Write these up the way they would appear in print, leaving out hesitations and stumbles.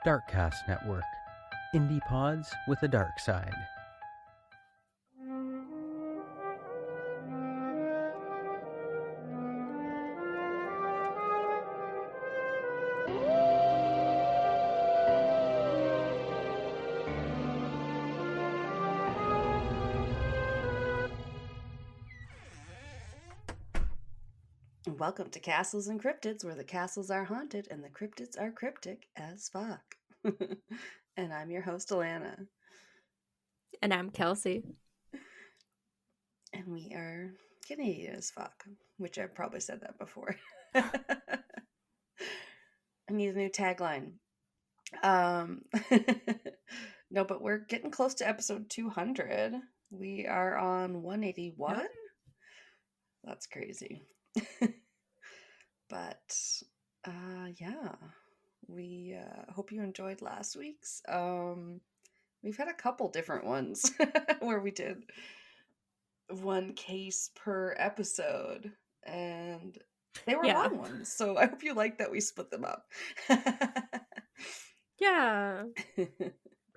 Darkcast Network. Indie pods with a dark side. Welcome to Castles and Cryptids, where the castles are haunted and the cryptids are cryptic as fuck. And I'm your host, Alanna. And I'm Kelsey. And we are Canadian as fuck, which I've probably said that before. I need a new tagline. No, but we're getting close to episode 200. We are on 181. Yep. That's crazy. But yeah, we hope you enjoyed last week's. We've had a couple different ones where we did one case per episode, and they were long ones, so I hope you like that we split them up. Yeah. If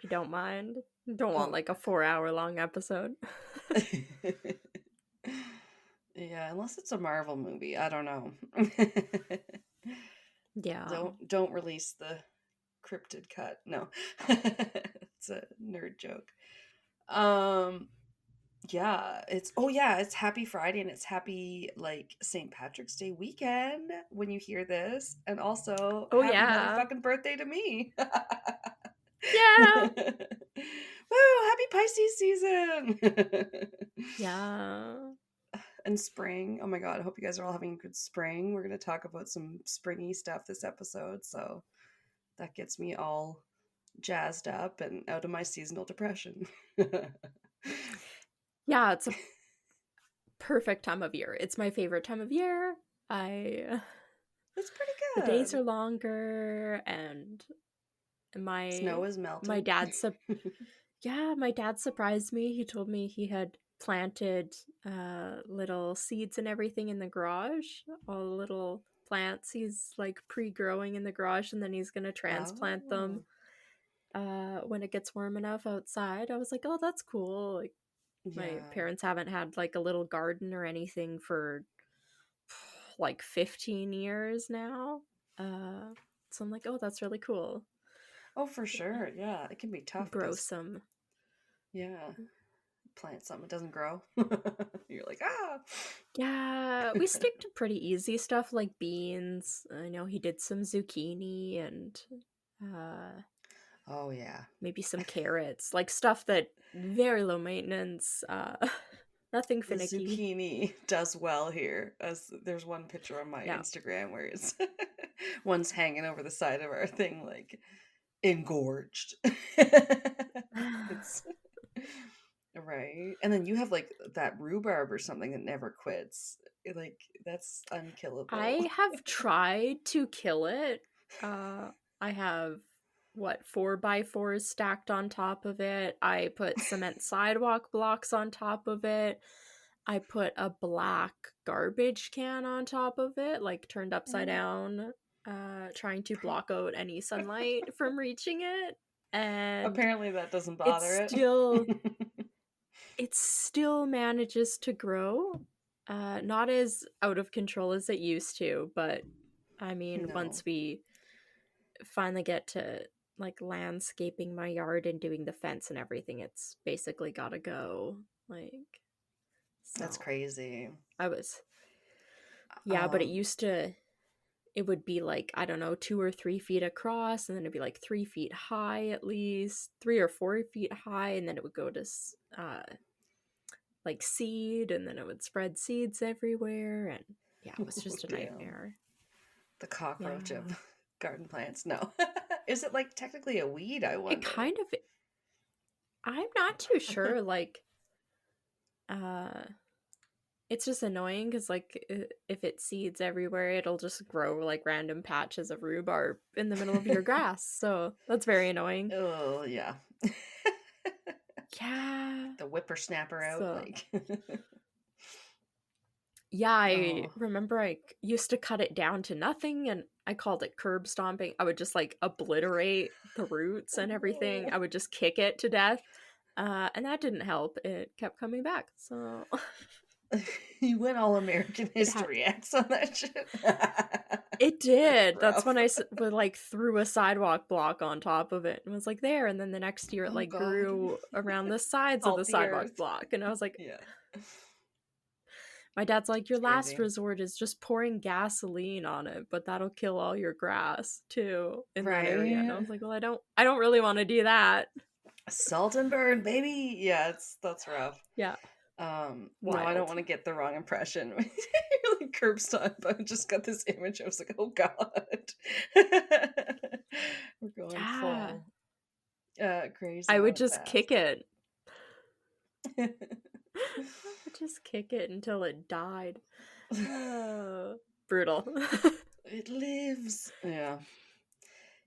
you don't mind. Don't want like a 4-hour long episode. Yeah, unless it's a Marvel movie. I don't know. Yeah. Don't release the cryptid cut. No. It's a nerd joke. Yeah, it's Happy Friday and it's happy like St. Patrick's Day weekend when you hear this. And also happy motherfucking birthday to me. Yeah. Woo, happy Pisces season. Yeah. And spring. Oh my god, I hope you guys are all having a good spring. We're going to talk about some springy stuff this episode, so that gets me all jazzed up and out of my seasonal depression. Yeah, it's a perfect time of year. It's my favorite time of year. It's pretty good. The days are longer and my snow is melting. My dad surprised me. He told me he had planted little seeds and everything in the garage, all little plants he's like pre-growing in the garage, and then he's gonna transplant them when it gets warm enough outside. I was like, oh, that's cool. Like my parents haven't had like a little garden or anything for like 15 years now, so I'm like, oh, that's really cool. Oh, for sure. Yeah, it can be tough. Grow some. Yeah. Plant something, it doesn't grow. You're like, Yeah, we stick to pretty easy stuff like beans. I know he did some zucchini and oh yeah, maybe some carrots, like stuff that very low maintenance, nothing finicky. The zucchini does well here, as there's one picture on my Instagram where it's one's hanging over the side of our thing like engorged. It's right. And then you have like that rhubarb or something that never quits. Like that's unkillable. I have tried to kill it. I have 4x4s stacked on top of it. I put cement sidewalk blocks on top of it. I put a black garbage can on top of it, like turned upside down, trying to block out any sunlight from reaching it. And apparently that doesn't bother it. It still manages to grow. Not as out of control as it used to, but I mean, once we finally get to like landscaping my yard and doing the fence and everything, it's basically gotta go. Like, so that's crazy. But it would be like, I don't know, 2 or 3 feet across, and then it'd be like 3 feet high at least, 3 or 4 feet high, and then it would go to like seed, and then it would spread seeds everywhere, and yeah, it was just a nightmare. The cockroach of garden plants. No. Is it like technically a weed? I wonder. It kind of, I'm not too sure. Like, it's just annoying because like if it seeds everywhere, it'll just grow like random patches of rhubarb in the middle of your grass. So that's very annoying. Oh yeah. Yeah. The whippersnapper out like. Yeah, I remember I used to cut it down to nothing, and I called it curb stomping. I would just like obliterate the roots and everything. I would just kick it to death. And that didn't help. It kept coming back. So You went all American it had History X on that shit. it did. That's Rough. when I like threw a sidewalk block on top of it and was like there. And then the next year it Oh, like God. grew around the sides of Salt the the sidewalk earth. block. And I was like, Yeah. my dad's like, your It's last crazy. resort is just pouring gasoline on it, but that'll kill all your grass too in that area. And I Right. was like, well, I don't really want to do that. Salt and burn, baby. Yeah, that's rough. Yeah. No, I don't Wild. want to get the wrong impression. You're like curb stomp. I just got this image. I was like, oh God. We're going Yeah. full crazy. I would Mount just kick it. Fast. I would just kick it until it died. Brutal. It lives. Yeah.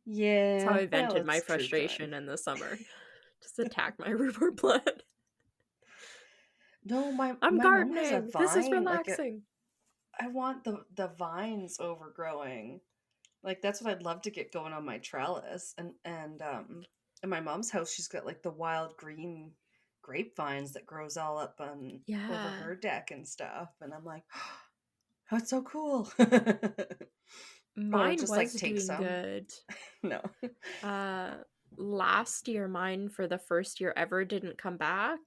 Yeah. That's how I vented well, my it's true crime. frustration in the summer. Just attack my river blood. No, I'm my mom has a gardening. This is vine. Like relaxing. I want the vines overgrowing. Like that's what I'd love to get going on my trellis. And in my mom's house, she's got like the wild green grapevines that grows all up on over Yeah. her deck and stuff. And I'm like, oh, that's so cool. Mine just was like take doing some. good. No. Last year, mine for the first year ever didn't come back.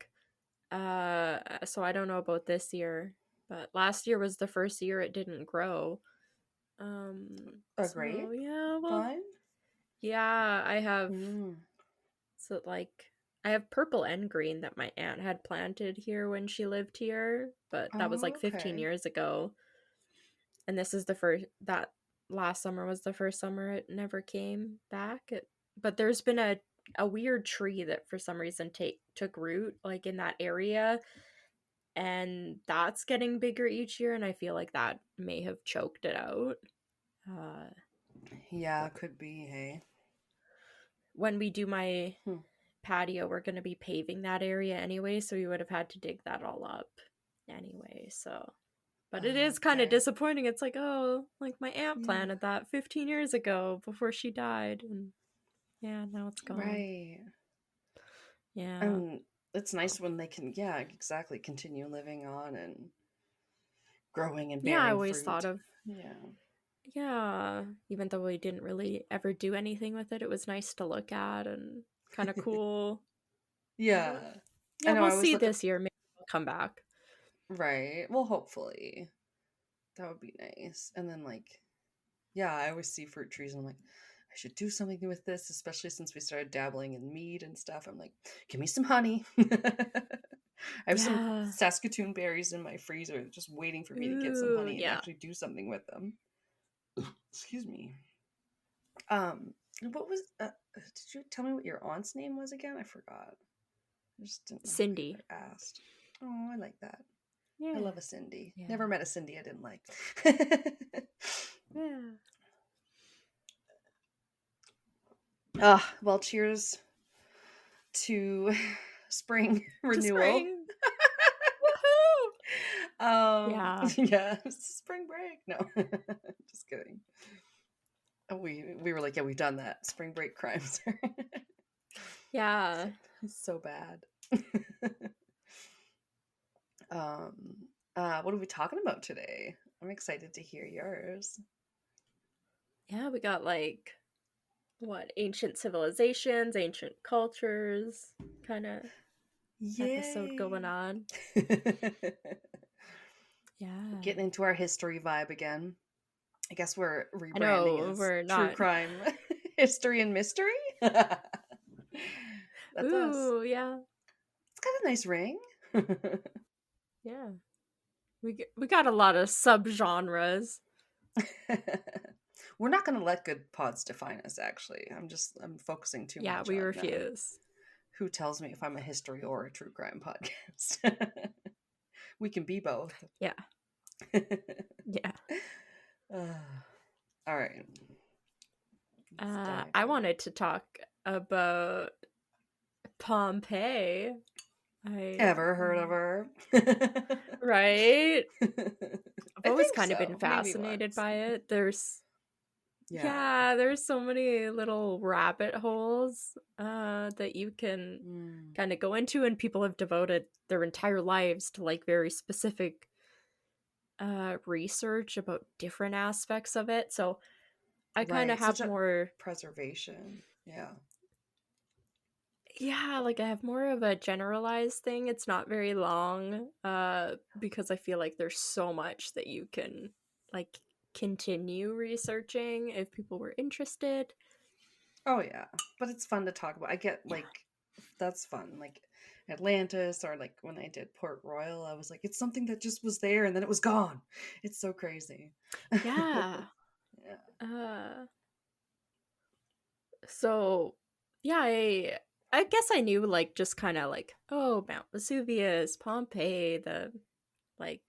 So I don't know about this year, but last year was the first year it didn't grow. A So grape yeah, well, vine? yeah, I have Mm. so like I have purple and green that my aunt had planted here when she lived here, but that was Oh, like 15 okay. years ago. And this is the first that last summer was the first summer it never came back. But there's been a weird tree that for some reason took root like in that area, and that's getting bigger each year, and I feel like that may have choked it out. Yeah, could be, hey. When we do my Hmm. patio, we're going to be paving that area anyway, so we would have had to dig that all up anyway. So but it is kind of Okay. disappointing. It's like, oh, like my aunt Yeah. planted that 15 years ago before she died, and yeah, now it's gone. Right. Yeah. And it's nice when they can, yeah, exactly, continue living on and growing and bearing Yeah, I always fruit. thought of, Yeah. even though we didn't really ever do anything with it, it was nice to look at and kind of cool. Yeah. Yeah, I know, we'll I was see looking. this year. Maybe it'll come back. Right. Well, hopefully. That would be nice. And then, like, yeah, I always see fruit trees and I'm like, I should do something with this, especially since we started dabbling in mead and stuff. I'm like, give me some honey. I have some Saskatoon berries in my freezer just waiting for me to get some honey and actually do something with them. Excuse me. What was did you tell me what your aunt's name was again? I forgot. I just didn't know Cindy. if I asked. Oh, I like that. Yeah. I love a Cindy. Yeah. Never met a Cindy I didn't like. Yeah. Well, cheers to spring renewal. Spring. Woohoo! Yeah, spring break. No, just kidding. We were like, yeah, we've done that. Spring break crimes. Yeah. So bad. What are we talking about today? I'm excited to hear yours. Yeah, we got like ancient civilizations, ancient cultures kind of episode going on. Yeah. Getting into our history vibe again. I guess we're rebranding as True Crime History and Mystery. That's Ooh, us. Yeah. It's got a nice ring. Yeah. We got a lot of subgenres. We're not going to let good pods define us, actually. I'm focusing too much on we refuse. Who tells me if I'm a history or a true crime podcast? We can be both. Yeah. Yeah. All right. I wanted to talk about Pompeii. Ever heard of her? Right? I've always kind of been fascinated by it. Yeah. Yeah, there's so many little rabbit holes that you can Mm. kind of go into, and people have devoted their entire lives to like very specific research about different aspects of it. So I kind of Right. Such have a more, preservation. Yeah. yeah, like I have more of a generalized thing. It's not very long because I feel like there's so much that you can like continue researching if people were interested. Oh yeah. But it's fun to talk about. I get Yeah. like that's fun. Like Atlantis or like when I did Port Royal, I was like, it's something that just was there and then it was gone. It's so crazy. Yeah. Yeah. Uh so yeah, I guess I knew like just kind of like, oh, Mount Vesuvius, Pompeii, the like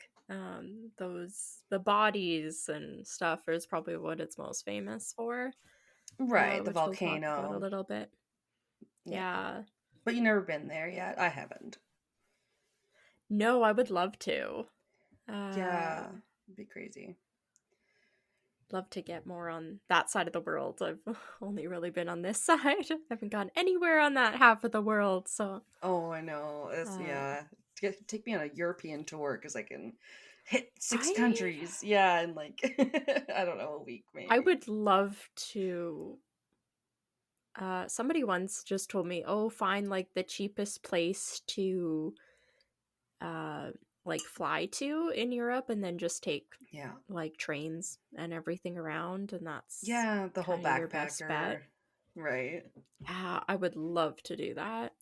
those the bodies and stuff is probably what it's most famous for, Right, the which we'll talk about a volcano. little bit. Yeah. Yeah. But you never been there yet? I haven't. No, I would love to. Uh Yeah. It'd be crazy. Love to get more on that side of the world. I've only really been on this side. I haven't gone anywhere on that half of the world, so Oh, I know. It's uh yeah. Take me on a European tour because I can hit six I countries. Yeah, in like I don't know, a week I maybe. would love to. Somebody once just told me, "Oh, find like the cheapest place to uh like fly to in Europe, and then just take Yeah. like trains and everything around, and that's Yeah, the whole kind of your best backpacker. bet." Right. Yeah, I would love to do that.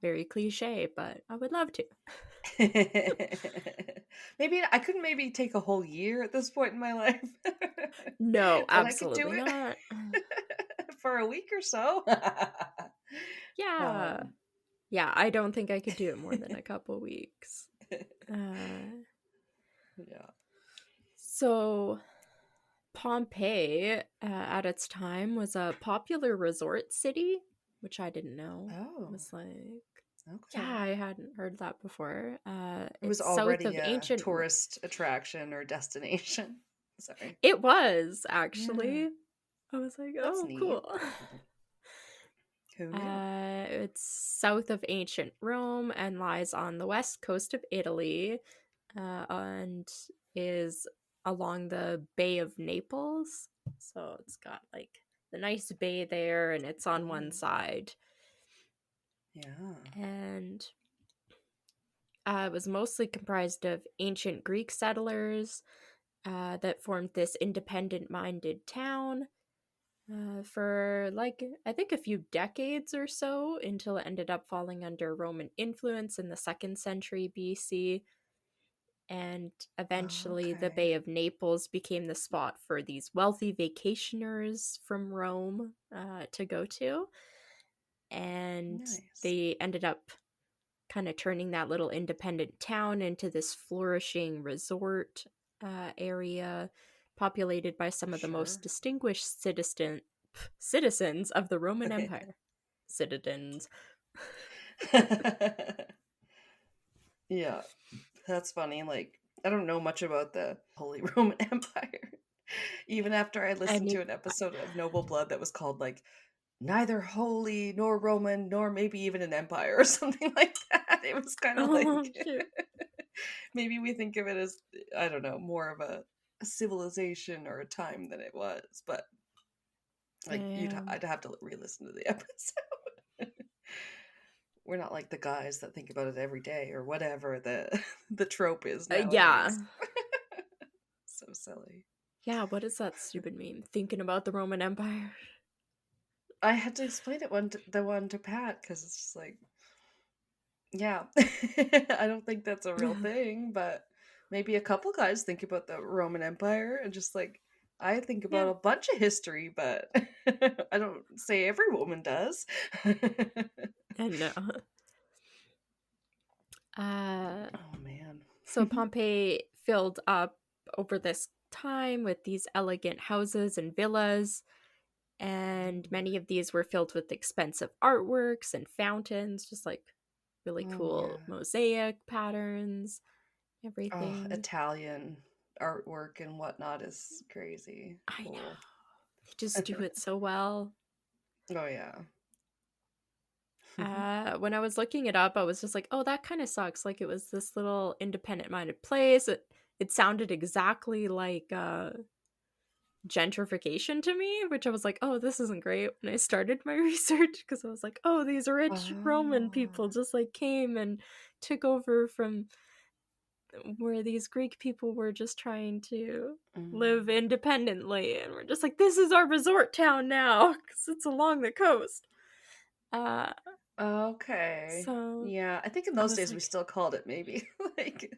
Very cliche, but I would love to. Maybe I couldn't maybe take a whole year at this point in my life. No, But I could do absolutely it not. for a week or so. Yeah. um Yeah, I don't think I could do it more than a couple weeks. Uh, yeah. so Pompeii, at its time, was a popular resort city, which I didn't know. It Oh, was like, yeah, okay. I hadn't heard that before. It was It's south already of a ancient. tourist attraction or destination. Sorry. It was Yeah, actually. I was like, that's oh, neat. cool. Who knew? It's south of ancient Rome and lies on the west coast of Italy, and is along the Bay of Naples. So it's got like the nice bay there, and it's on one Oh, side. yeah. And it was mostly comprised of ancient Greek settlers that formed this independent minded town for like I think a few decades or so until it ended up falling under Roman influence in the 2nd century BC. And Oh, eventually, the okay. Bay of Naples became the spot for these wealthy vacationers from Rome to go to. And Nice. they ended up kind of turning that little independent town into this flourishing resort area populated by some of the most Sure. distinguished citizens of the Roman Empire. Citizens. Yeah, that's funny. Like, I don't know much about the Holy Roman Empire. Even after I I listened mean, to an episode of Noble Blood that was called like neither holy nor Roman nor maybe even an empire or something like that. It was kind of oh, like shoot. maybe we think of it as I don't know, more of a civilization or a time than it was, but like Um, I'd have to re-listen to the episode. We're not like the guys that think about it every day or whatever the the trope is yeah. nowadays. So silly. Yeah, what is that stupid meme? Thinking about the Roman Empire. I had to explain it the one to Pat because it's just like, yeah, I don't think that's a real thing, but maybe a couple guys think about the Roman Empire and just like I think about Yeah, a bunch of history, but I don't say every woman does. I know. Uh, Oh man. so Pompeii filled up over this time with these elegant houses and villas, and many of these were filled with expensive artworks and fountains, just like really Oh cool yeah. mosaic patterns, Oh, everything. Italian artwork and whatnot is crazy. I know. Cool. They just do it so well. Oh yeah. When I was looking it up, I was just like, oh, that kind of sucks. Like, it was this little independent-minded place. It sounded exactly like gentrification to me, which I was like, oh, this isn't great when I started my research, because I was like, oh, these rich Roman people Ah. just like came and took over from where these Greek people were just trying to live independently, and we're just like, this is our resort town now because it's along the coast. Okay. So Yeah, I think in I those was days we like, still called it maybe like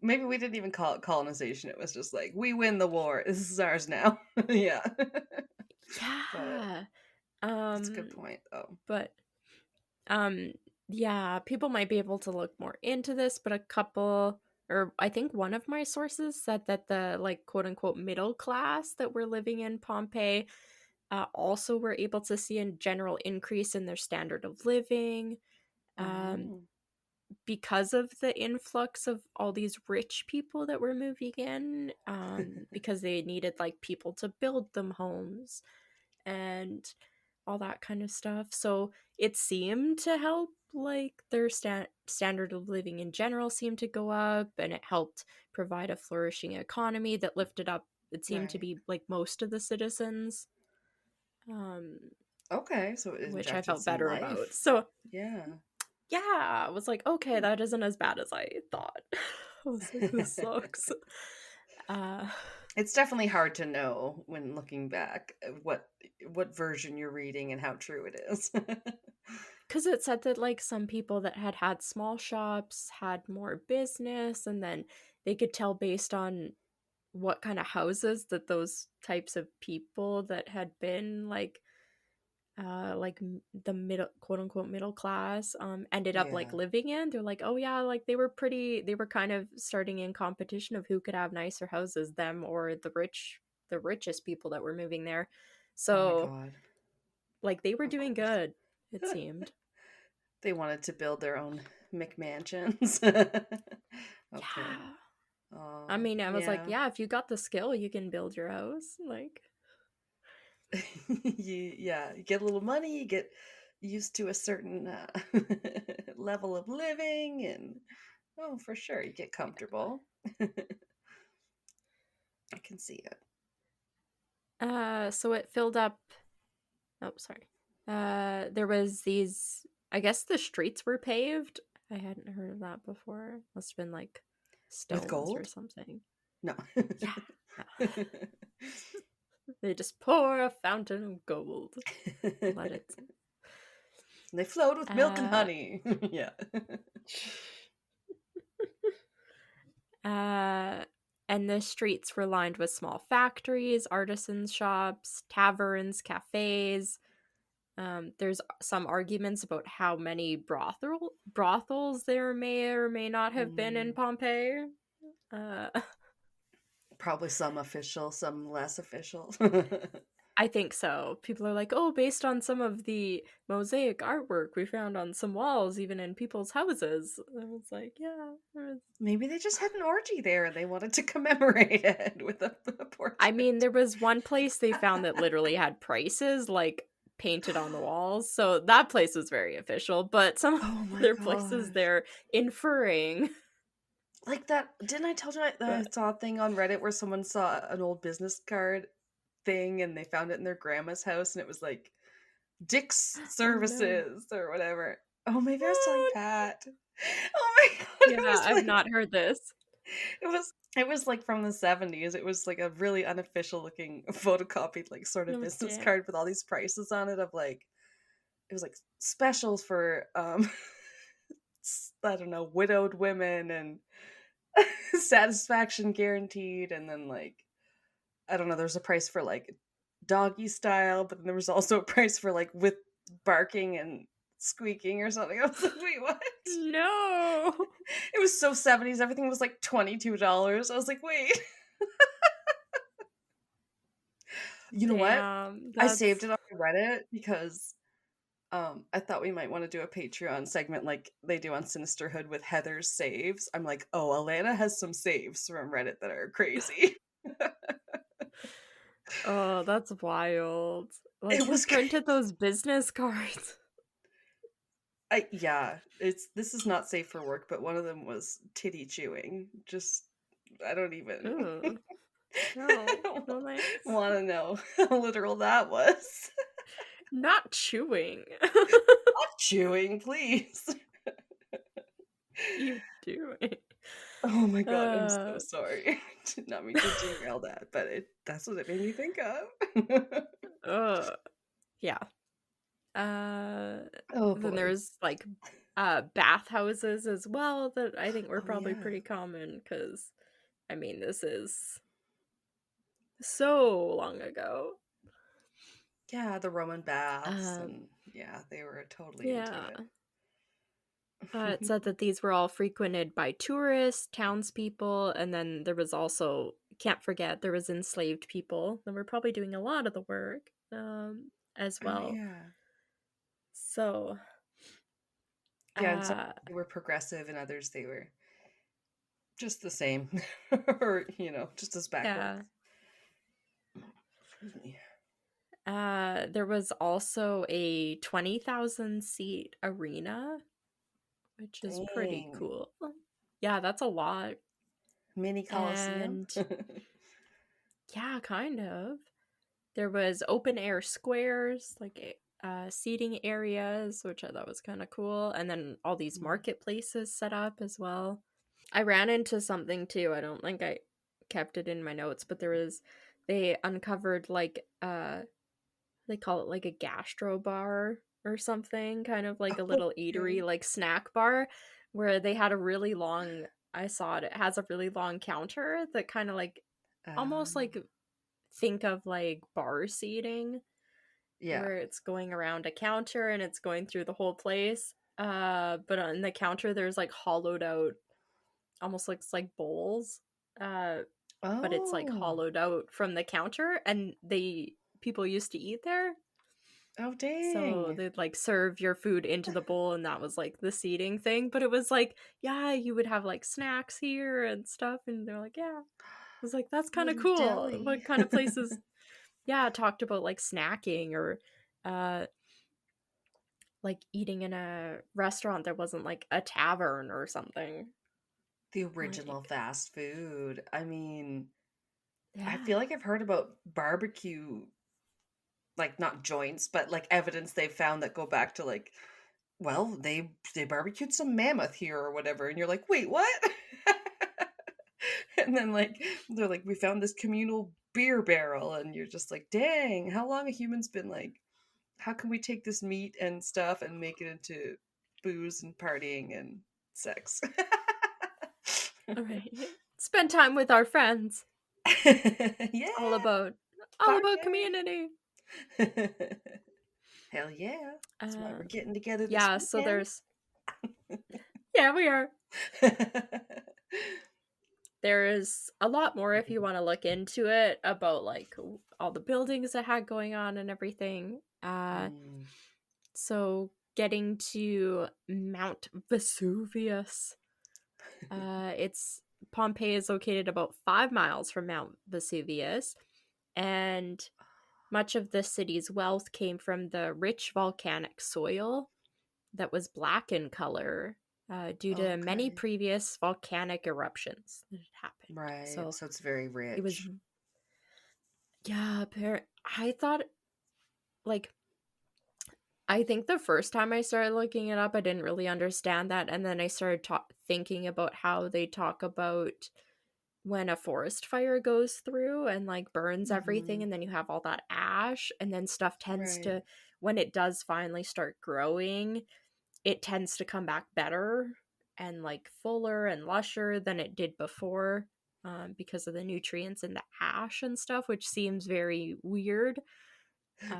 maybe we didn't even call it colonization. It was just like we win the war. This is ours now. Yeah. But yeah. that's a good point though. But um yeah, people might be able to look more into this, but a couple, or I think one of my sources said that the like quote unquote middle class that were living in Pompeii also were able to see a general increase in their standard of living, um, Oh. because of the influx of all these rich people that were moving in, because they needed like people to build them homes and all that kind of stuff. So it seemed to help, like their standard of living in general seemed to go up, and it helped provide a flourishing economy that lifted up, it seemed to Right. be like most of the citizens, um, Okay, so it which I injected felt some better about. life. So Yeah. yeah, I was like, okay, that isn't as bad as I thought. I was like, this sucks. Uh, It's definitely hard to know when looking back what version you're reading and how true it is. because it said that like some people that had had small shops had more business, and then they could tell based on what kind of houses that those types of people that had been the middle, quote unquote, middle class ended up like Yeah. living in. They're like, oh yeah, like they were kind of starting in competition of who could have nicer houses, them or the richest people that were moving there. Oh my So God. like they were Of doing course. good, it seemed. They wanted to build their own McMansions. Okay. Yeah. I Oh, mean, I was like, yeah. yeah, if you got the skill, you can build your house. Like, You get a little money, you get used to a certain level of living, and oh, for sure, you get comfortable. I can see it. so it filled up. Oh, sorry. There was these. I guess the streets were paved. I hadn't heard of that before. Must have been like With stones or gold? something. No. Yeah. No. They just pour a fountain of gold. Let it. They flowed with milk and Uh, honey. Yeah. uh, and the streets were lined with small factories, artisans' shops, taverns, cafes. There's some arguments about how many brothels there may or may not have been in Mm, Pompeii. Uh, probably some official, some less official. I think so. People are like, oh, based on some of the mosaic artwork we found on some walls, even in people's houses. I was like, yeah. Maybe they just had an orgy there and they wanted to commemorate it with a I mean, portrait. there was one place they found that literally had prices like painted on the walls, so that place was very official. But some Oh my other places gosh. they're inferring. Like that, didn't I told you I But saw a thing on Reddit where someone saw an old business card thing and they found it in their grandma's house and it was like Dick's oh no. Services or whatever. Oh, maybe I was telling What? Pat. Oh my god, Yeah, I've not heard this. it was like from the 70s. It was like a really unofficial looking photocopied like sort of No, business damn. card with all these prices on it of like it was like specials for I don't know, widowed women and satisfaction guaranteed and then like I don't know, there's a price for like doggy style, but then there was also a price for like with barking and squeaking or something. I was like, wait, what? No. It was so 70s. Everything was like $22. I was like, wait. You know what? Damn. I saved That's it on Reddit because I thought we might want to do a Patreon segment like they do on Sinisterhood with Heather's saves. I'm like, oh, Alanna has some saves from Reddit that are crazy. Oh, that's wild. Like, It who was crazy. printed those business cards? Yeah, this is not safe for work, but one of them was titty chewing. Just I don't even Ooh, no, no thanks. want to know how literal that was. Not chewing. Not chewing, please. You doing? Oh my god, I'm so Uh, sorry. Did not mean to derail that, but that's what it made me think of. yeah. Uh, Oh then boy. there's like bathhouses as well that I think were Oh probably yeah. pretty common because I mean this is so long ago. Yeah, the Roman baths Um, and yeah, they were totally into yeah. it. It said that these were all frequented by tourists, townspeople, and then there was also, can't forget, there was enslaved people that were probably doing a lot of the work as Oh well. yeah. So, Yeah, and some uh, they were progressive and others they were just the same. Or, just as backwards. yeah. Excuse me. There was also a 20,000 seat arena, which is pretty Dang. cool. Yeah, that's a lot. Mini Coliseum. And yeah, kind of. There was open air squares, like seating areas, which I thought was kind of cool. And then all these marketplaces set up as well. I ran into something too. I don't think I kept it in my notes, but they uncovered like they call it like a gastro bar or something, kind of like a little eatery, Okay. like snack bar, where they had a really long, I saw it, it has a really long counter that kind of like almost like think of like bar seating Yeah. where it's going around a counter and it's going through the whole place. But on the counter there's like hollowed out, almost looks like bowls. Uh, but it's like Oh. hollowed out from the counter and people used to eat there. Oh So dang. they'd like serve your food into the bowl and that was like the seating thing. But it was like, yeah, you would have like snacks here and stuff. And they're like, yeah. I was like, that's kind of Little cool. deli. What kind of places, yeah, talked about like snacking or uh like eating in a restaurant that wasn't like a tavern or something. The original Like, fast food. I mean, I yeah. feel like I've heard about barbecue, like not joints, but like evidence they've found that go back to like, well, they barbecued some mammoth here or whatever, and you're like, wait, what? And then like they're like, we found this communal beer barrel, and you're just like, dang, how long have humans been like, how can we take this meat and stuff and make it into booze and partying and sex? All right. Spend time with our friends. Yeah, All about party. community. Hell yeah. That's why Uh we're getting together this yeah, so weekend. yeah, we are. There is a lot more if you want to look into it about like all the buildings that had going on and everything. Mm. So getting to Mount Vesuvius. It's Pompeii is located about 5 miles from Mount Vesuvius, and much of the city's wealth came from the rich volcanic soil that was black in color due to many Okay. previous volcanic eruptions that had happened. Right. So So it's very it was, rich. yeah, I thought, like, I think the first time I started looking it up, I didn't really understand that. And then I started thinking about how they talk about when a forest fire goes through and like burns everything, Hmm. and then you have all that ash, and then stuff tends Right. to, when it does finally start growing, it tends to come back better and like fuller and lusher than it did before, because of the nutrients in the ash and stuff, which seems very weird.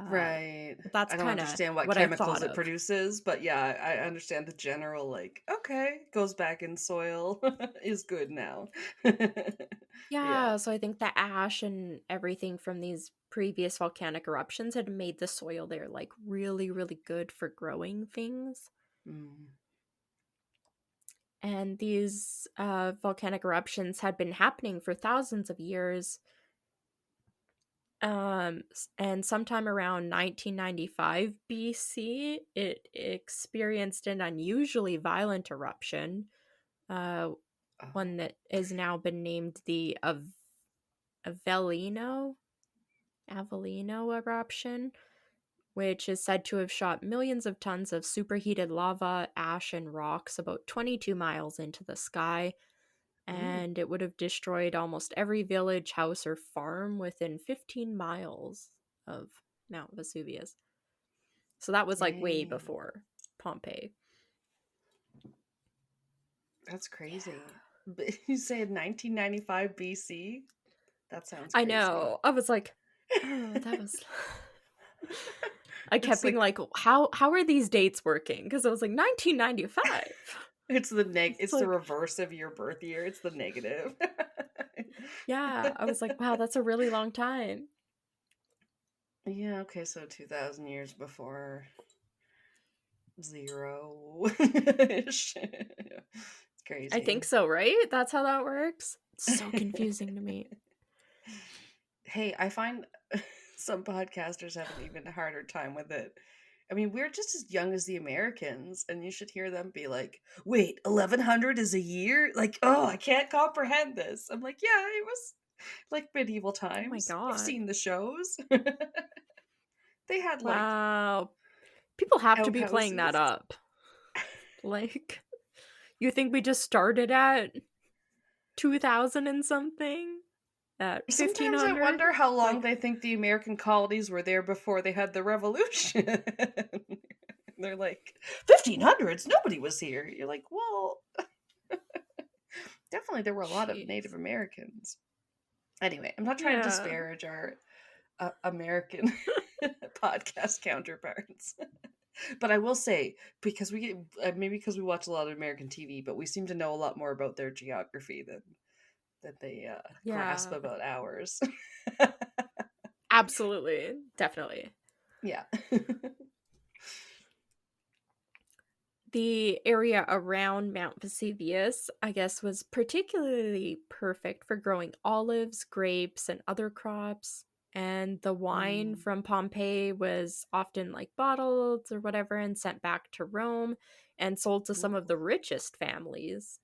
Right. That's I don't kind of understand what what I chemicals thought it of. produces, but yeah, I understand the general, like, okay, goes back in soil, is good now. Yeah. Yeah, so I think the ash and everything from these previous volcanic eruptions had made the soil there like really, really good for growing things. Mm. And these volcanic eruptions had been happening for thousands of years. And sometime around 1995 BC, it experienced an unusually violent eruption, uh, one Oh, that has now been named the Avellino Avellino eruption, which is said to have shot millions of tons of superheated lava, ash, and rocks about 22 miles into the sky, ooh, and it would have destroyed almost every village, house, or farm within 15 miles of Mount Vesuvius. So that was like way dang. before Pompeii. That's Yeah. crazy. But you said 1995 BC? That sounds I crazy. know. I was like, oh, that was. I kept It's being like like, how are these dates working? Because I was like 1995. It's it's the like, reverse of your birth year. It's the negative. yeah. I was like, wow, that's a really long time. Yeah, okay, so 2000 years before zero. It's I crazy. think so, right? That's how that works. It's so confusing to me. Hey, I find some podcasters have an even harder time with it. I mean, we're just as young as the Americans, and you should hear them be like, wait, 1100 is a year? Like, oh, I can't comprehend this. I'm like, yeah, it was like medieval Oh my times. You've god. seen the shows. They had like Wow. People have to be playing that outhouses. up. Like, you think we just started at 2000 and something? At Sometimes I 1500? wonder how long Like, they think the American colonies were there before they had the revolution. They're like, 1500s, nobody was here. You're like, well, definitely there were a lot of Native jeez. Americans. Anyway, I'm not trying to Yeah. disparage our American podcast counterparts. But I will say, because we get, maybe because we watch a lot of American TV, but we seem to know a lot more about their geography than that they grasp Yeah. about ours. Absolutely. Definitely. Yeah. The area around Mount Vesuvius, I guess, was particularly perfect for growing olives, grapes, and other crops. And the wine Mm. from Pompeii was often like bottled or whatever and sent back to Rome and sold to some of Ooh. the richest families.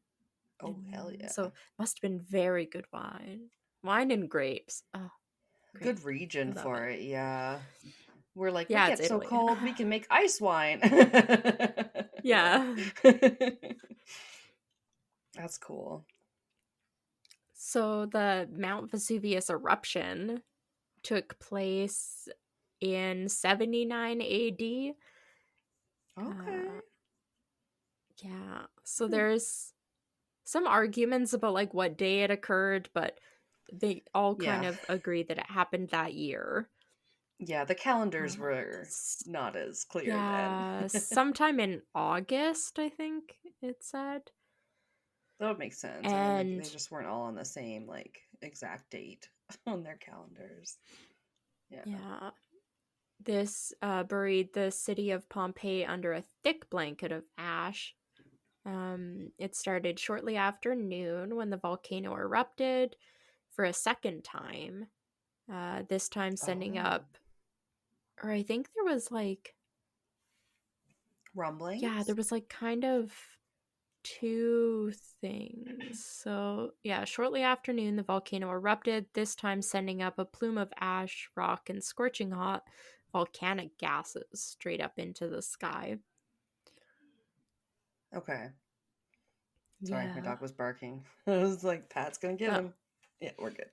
Oh, hell And so yeah. it must have been very good wine. Wine and grapes. Oh, great. Good I region love it. for it, yeah. We're like, we Yeah, it's get so Italy. cold, we can make ice wine. Yeah. Yeah. That's cool. So the Mount Vesuvius eruption took place in 79 AD. Okay. Uh, yeah. So Hmm. there's some arguments about like what day it occurred, but they all kind Yeah. of agree that it happened that year. Yeah, the calendars Uh, were s- not as clear then. yeah, sometime in August, I think it said. That would make sense. I mean, they And just weren't all on the same, like, exact date on their calendars. Yeah. yeah, this buried the city of Pompeii under a thick blanket of ash. It started shortly after noon when the volcano erupted for a second time. This time sending Oh, up, or I think there was like, yeah, there rumblings? was like kind of two things. So, yeah, shortly after noon, the volcano erupted, this time sending up a plume of ash, rock, and scorching hot volcanic gases straight up into the sky. Okay. Sorry, my Yeah. dog was barking. I was like, Pat's gonna get Oh, him. Yeah, we're good.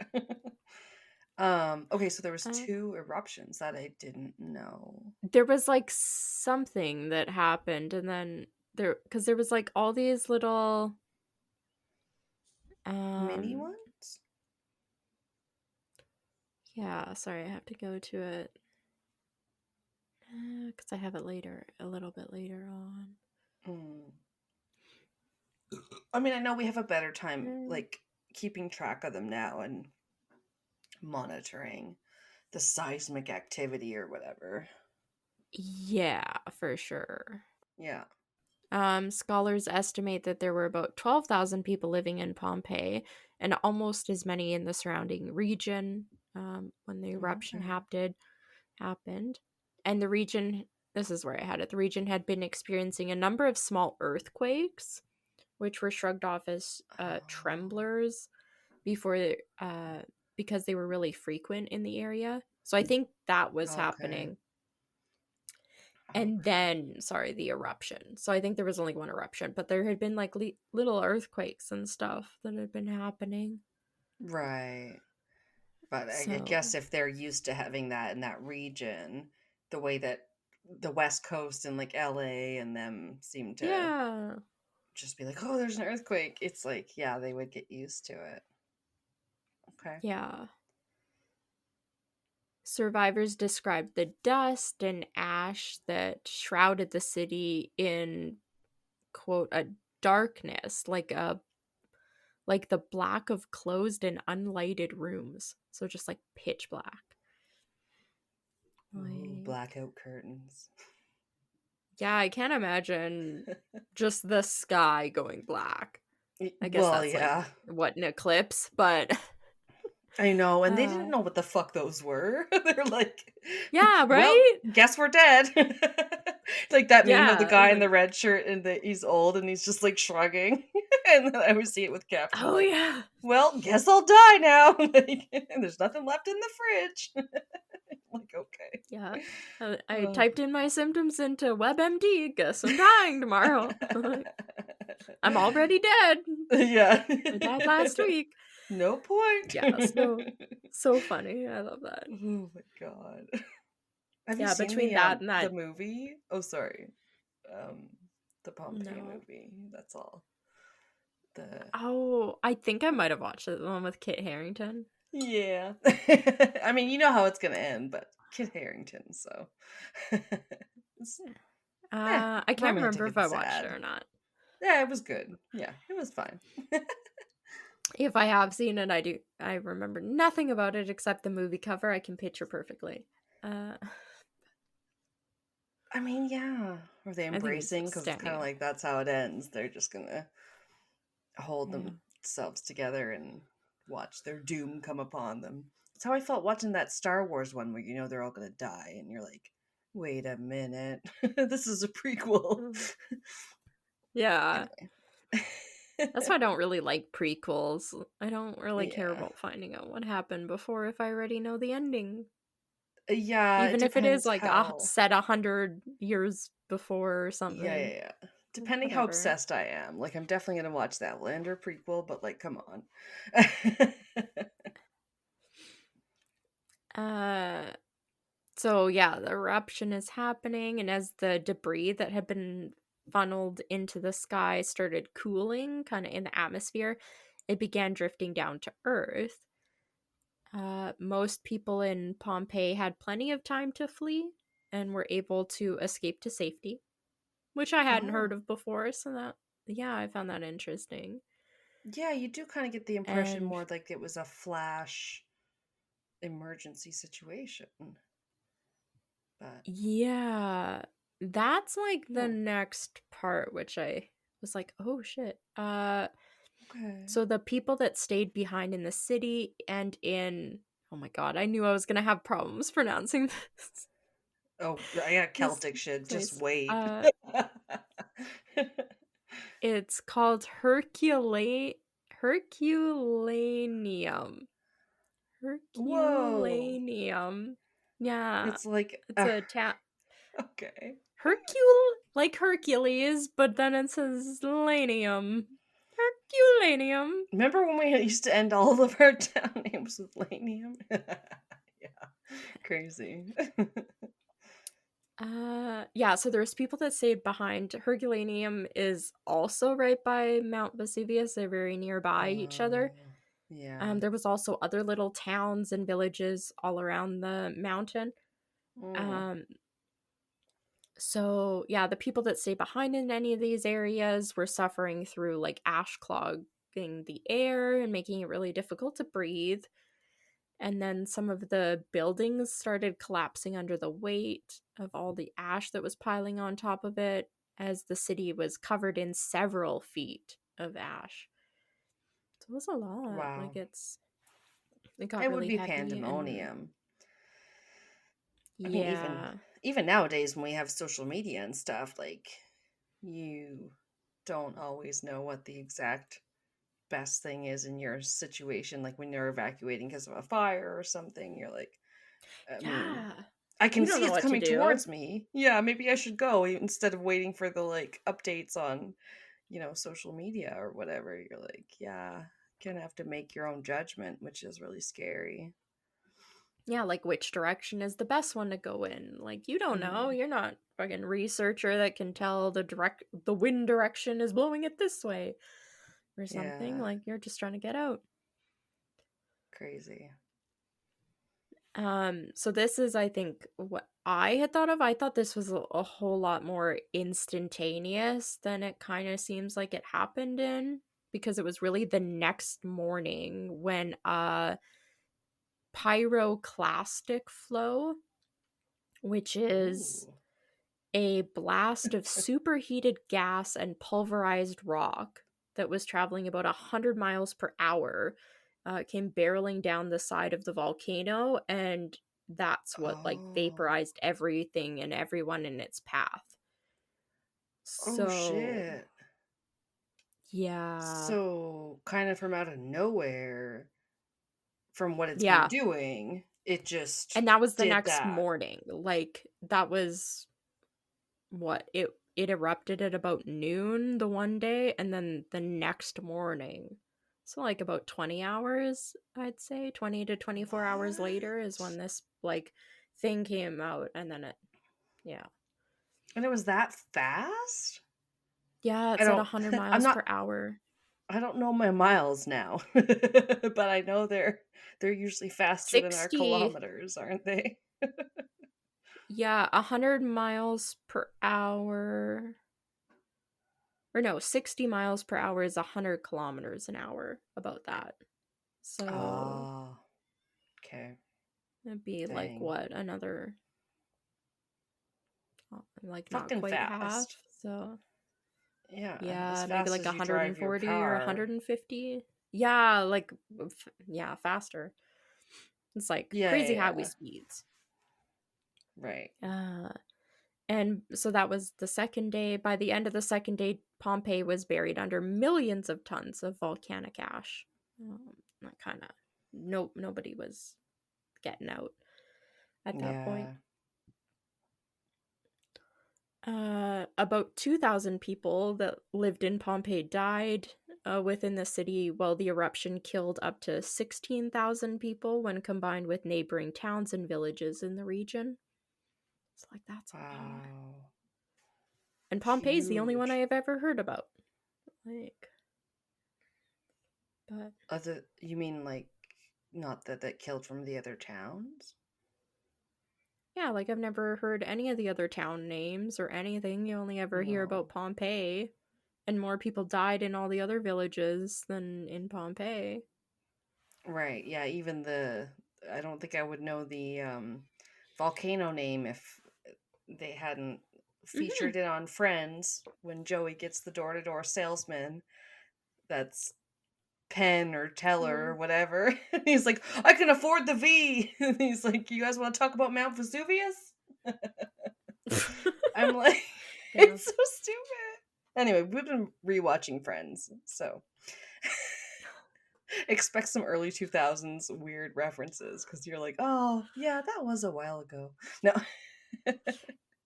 Okay, so there was uh, two eruptions that I didn't know. there was like something that happened, and then because there was like all these little Mini um ones? yeah, sorry, I have to go to it. because I have it a little bit later on. I mean, I know we have a better time, like, keeping track of them now and monitoring the seismic activity or whatever. Yeah, for sure. Yeah. Scholars estimate that there were about 12,000 people living in Pompeii and almost as many in the surrounding region when the eruption happened. And the region, this is where I had it, the region had been experiencing a number of small earthquakes, which were shrugged off as tremblers before, because they were really frequent in the area. So I think that was happening. And then, the eruption. So I think there was only one eruption, but there had been like little earthquakes and stuff that had been happening. Right. But I guess if they're used to having that in that region, the way that the West Coast and like LA and them seem to just be like, oh, there's an earthquake. It's like, yeah, they would get used to it. Okay. Yeah. Survivors described the dust and ash that shrouded the city in, quote, a darkness, like the black of closed and unlighted rooms. So just like pitch black. Ooh, blackout curtains. Yeah, I can't imagine just the sky going black. I guess that's like what, an eclipse, but I know, and they didn't know what the fuck those were. They're like, yeah, right? Well, guess we're dead. Like that meme of the guy in the red shirt and he's old and he's just like shrugging. And then I always see it with captions. Oh, like, yeah. Well, guess I'll die now. Like, and there's nothing left in the fridge. Like, okay. Yeah. I typed in my symptoms into WebMD. Guess I'm dying tomorrow. I'm already dead. Yeah. I died last week. No point. Yeah, so funny. I love that. Oh my god. Have you seen between that and that the movie? Oh, sorry. The Pompeii movie. That's all. I think I might have watched it, the one with Kit Harington. Yeah. I mean, you know how it's gonna end, but Kit Harington, so. I can't remember if I watched it or not. Yeah, it was good. Yeah, it was fine. If I have seen it, I remember nothing about it except the movie cover. I can picture perfectly. I mean, yeah. Are they embracing? Because it's kind of like that's how it ends. They're just gonna hold themselves together and watch their doom come upon them. That's how I felt watching that Star Wars one where you know they're all gonna die and you're like, wait a minute. This is a prequel. Yeah. That's why I don't really like prequels. I don't really care about finding out what happened before if I already know the ending. Yeah. Even if it is like set 100 years before or something. Yeah. Depending how obsessed I am. Like, I'm definitely going to watch that Lander prequel, but like, come on. So yeah, the eruption is happening, and as the debris that had been funneled into the sky started cooling kind of in the atmosphere, it began drifting down to Earth. Most people in Pompeii had plenty of time to flee and were able to escape to safety, which I hadn't heard of before, so I found that interesting. Yeah, you do kind of get the impression more like it was a flash emergency situation. But yeah, that's like the next part, which I was like, oh shit. So the people that stayed behind in the city and in, oh my god, I knew I was gonna have problems pronouncing this. Oh, I got Celtic shit. Just wait. It's called Herculaneum. Herculaneum. Yeah. It's like it's a town. Okay. Like Hercules, but then it says Lanium. Herculaneum. Remember when we used to end all of our town names with Lanium? Yeah. Crazy. So there's people that stayed behind. Herculaneum is also right by Mount Vesuvius. They're very nearby each other. Yeah. There was also other little towns and villages all around the mountain. So, yeah, the people that stay behind in any of these areas were suffering through like ash clogging the air and making it really difficult to breathe. And then some of the buildings started collapsing under the weight of all the ash that was piling on top of it, as the city was covered in several feet of ash. So it was a lot. Wow. It got It would really be heavy. And pandemonium. I mean, yeah. even nowadays when we have social media and stuff, like, you don't always know what the exact best thing is in your situation. Like when you're evacuating because of a fire or something, you're like, I mean, Yeah. I can You don't see know it's what to coming do. towards me. Yeah, maybe I should go instead of waiting for the like updates on, social media or whatever. You're like, yeah, gonna have to make your own judgment, which is really scary. Yeah, like which direction is the best one to go in? Like you don't know. Hmm. You're not fucking researcher that can tell the wind direction is blowing it this way or something. Yeah, Like you're just trying to get out. crazy. So this is, I think, what I had thought of. I thought this was a whole lot more instantaneous than it kind of seems like it happened in, because it was really the next morning when pyroclastic flow, which is Ooh. a blast of superheated gas and pulverized rock that was traveling about 100 miles per hour, came barreling down the side of the volcano, and that's what like Oh. vaporized everything and everyone in its path. Oh So shit. yeah. So, kind of from out of nowhere, from what it's been Yeah, doing, it just and that was the did next that. morning. Like that was what it erupted at about noon the one day, and then the next morning, so like about 20 hours, I'd say 20 to 24 hours later is when What? this like thing came out. And then it, yeah, And it was that fast? yeah, I it's at don't 100 I'm miles not per hour. I don't know my miles now. But I know they're usually faster than our 60, kilometers, aren't they? yeah, 100 miles per hour, or no, 60 miles per hour is 100 kilometers an hour, about that. So Oh, okay. it'd be like Dang. what, another, like not Fucking quite half. fast. So Yeah, as yeah, maybe fast like as you drive your 140 or car. 150. Yeah, like yeah, faster. It's like Yeah, yeah, crazy highway yeah. speeds. Right. Uh and so that was the second day. By the end of the second day, Pompeii was buried under millions of tons of volcanic ash. That kind of, nobody was getting out at that point. Yeah. About 2,000 people that lived in Pompeii died within the city, while the eruption killed up to 16,000 people when combined with neighboring towns and villages in the region. It's like, that's a lot. Wow. And Pompeii's the only one I Huge. have ever heard about. Like, but Other, you mean like not that killed from the other towns? yeah, like I've never heard any of the other town names or anything. You only ever hear about No. Pompeii, and more people died in all the other villages than in Pompeii. Right. Yeah, even the I don't think I would know the volcano name if they hadn't Hmm. featured it on Friends when Joey gets the door-to-door salesman that's Penn or Teller or Yeah. whatever. He's like, "I can afford the V." He's like, "You guys want to talk about Mount Vesuvius?" I'm like, Yeah. it's so stupid. Anyway, we've been rewatching Friends, so expect some early 2000s weird references because you're like, oh, yeah, that was a while ago. No.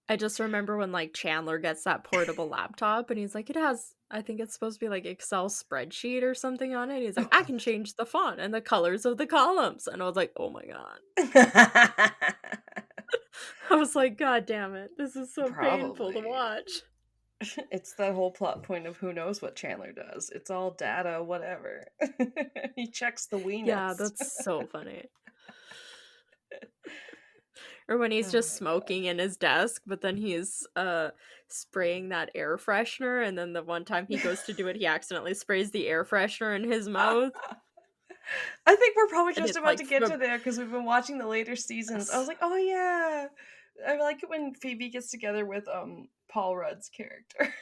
I just remember when like Chandler gets that portable laptop and he's like, it has, I think it's supposed to be like Excel spreadsheet or something on it. He's Oh, like, I God. can change the font and the colors of the columns. And I was like, oh my God. I was like, God damn it. This is so painful to Probably. watch. It's that whole plot point of who knows what Chandler does. It's all data, whatever. He checks the Yeah, weenus. that's so funny. Or when he's Oh just my smoking god. in his desk, but then he's spraying that air freshener, and then the one time he goes to do it, he accidentally sprays the air freshener in his mouth. I think we're probably And just it's about like to get to there because we've been watching the later seasons. I was like, oh yeah. I like it when Phoebe gets together with Paul Rudd's character.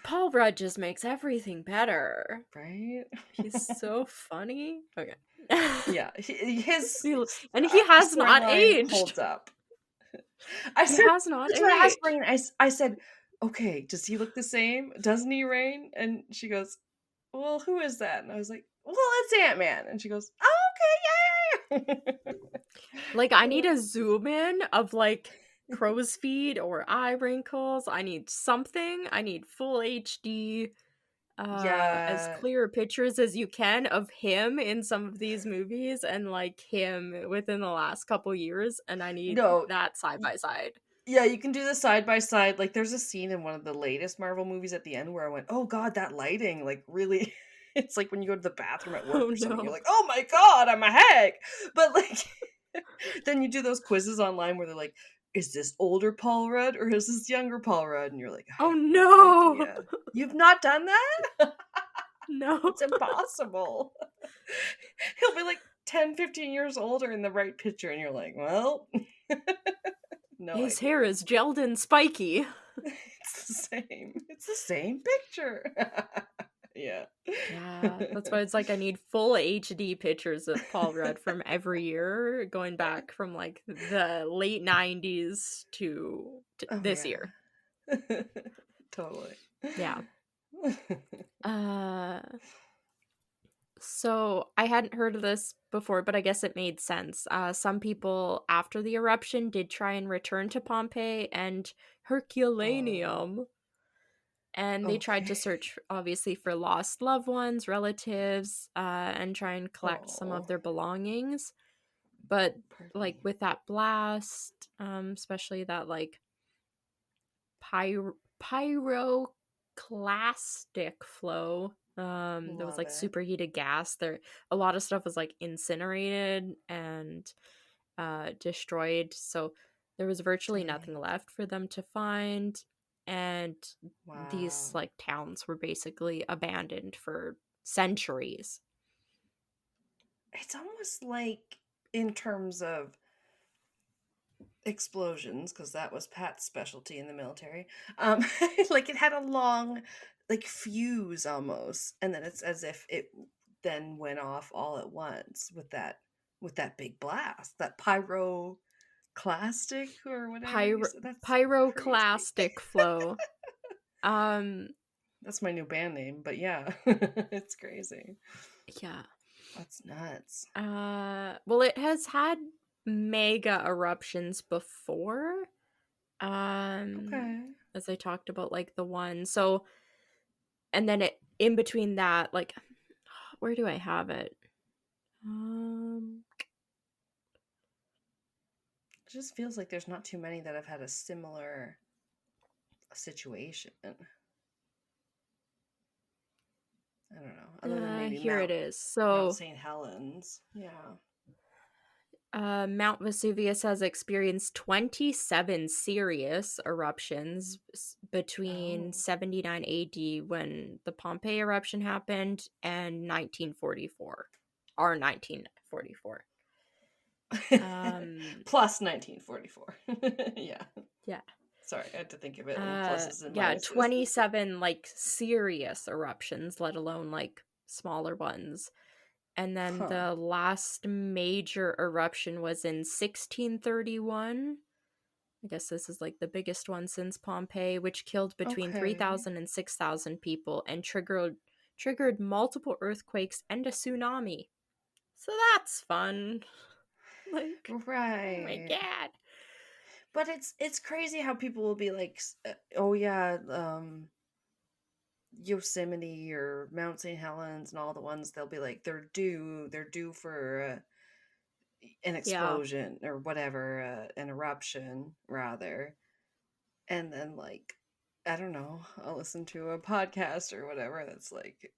Paul Rudd just makes everything better. Right? He's so funny. Okay. Yeah, his And he has not storyline aged. holds up. He has not That's what I asked aged. Rain. I said, okay, does he look the same? Doesn't he, Rain? And she goes, well, who is that? And I was like, well, it's Ant-Man. And she goes, oh, okay, yay! Like, I need a zoom in of like crow's feet or eye wrinkles. I need something. I need full HD, as Yeah. clear pictures as you can of him in some of these movies and like him within the last couple years, and I need No. that side by side. Yeah, you can do the side by side. Like, there's a scene in one of the latest Marvel movies at the end where I went, oh god, that lighting, like, really. It's like when you go to the bathroom at work Oh or something, you're no. like, oh my god, I'm a hack. But, like, then you do those quizzes online where they're like, is this older Paul Rudd or is this younger Paul Rudd? And you're like, I Oh have no no. idea. You've not done that? No. It's impossible. He'll be like 10, 15 years older in the right picture, and you're like, well, no His idea. hair is gelled and spiky. It's the same. It's the same picture. Yeah. Yeah, that's why it's like I need full HD pictures of Paul Rudd from every year, going back from like the late 90s to Oh this year. yeah. Totally. Yeah. Uh so I hadn't heard of this before, but I guess it made sense. Some people after the eruption did try and return to Pompeii and Oh, Herculaneum, and they tried to okay. search obviously for lost loved ones, relatives, and try and collect some of Oh, their belongings. But like pretty. with that blast, especially that like pyroclastic flow, there was Love like it. superheated gas there. A lot of stuff was like incinerated and destroyed, so there was virtually Dang. nothing left for them to find, and these Wow. like towns were basically abandoned for centuries. It's almost like, in terms of explosions, because that was Pat's specialty in the military. Um, like it had a long, like fuse almost, and then it's as if it then went off all at once with that big blast, that pyroclastic or whatever you said. That's crazy. Pyroclastic flow. Um, That's my new band name, but yeah, it's crazy. yeah. That's nuts. Well, it has had mega eruptions before. Um, Okay. as I talked about, like the one. So, and then it in between that, like, where do I have it? Um, It just feels like there's not too many that have had a similar situation. I don't know. Other than maybe here it is. Mount So, St. Helens. Yeah. Mount Vesuvius has experienced 27 serious eruptions between Oh. 79 AD when the Pompeii eruption happened and 1944. Or 1944. Plus 1944. Yeah. Yeah. Sorry, I had to think of it in pluses and Yeah, minuses. 27 like serious eruptions, let alone like smaller ones. And then Huh. the last major eruption was in 1631. I guess this is like the biggest one since Pompeii, which killed between Okay. 3,000 and 6,000 people and triggered multiple earthquakes and a tsunami. So that's fun. Like, oh my Right. god. But it's crazy how people will be like, oh yeah, Yosemite or Mount St. Helens and all the ones they'll be like they're due for an Yeah. explosion or whatever, an eruption rather. And then like I don't know, I'll listen to a podcast or whatever that's like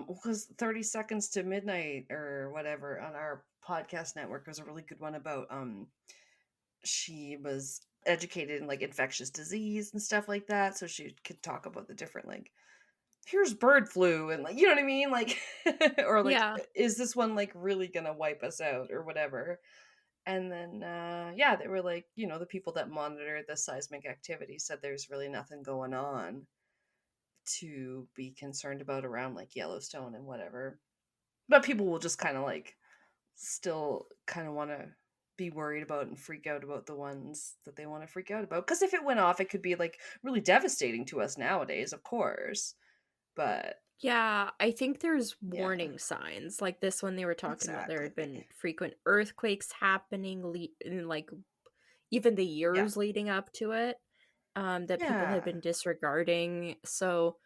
because 30 Seconds to Midnight or whatever on our podcast network was a really good one about she was educated in like infectious disease and stuff like that, so she could talk about the different like here's bird flu and like you know what I mean, like or like Yeah. is this one like really gonna wipe us out or whatever. And then yeah, they were like, you know, the people that monitor the seismic activity said there's really nothing going on to be concerned about around like Yellowstone and whatever. But people will just kind of like still kind of want to be worried about and freak out about the ones that they want to freak out about. Because if it went off, it could be like really devastating to us nowadays, of course. But Yeah, I think there's yeah, warning signs. Like this one they were talking about, there had been exactly. frequent earthquakes happening in like even the Yeah. years leading up to it, that people had Yeah. been disregarding. So,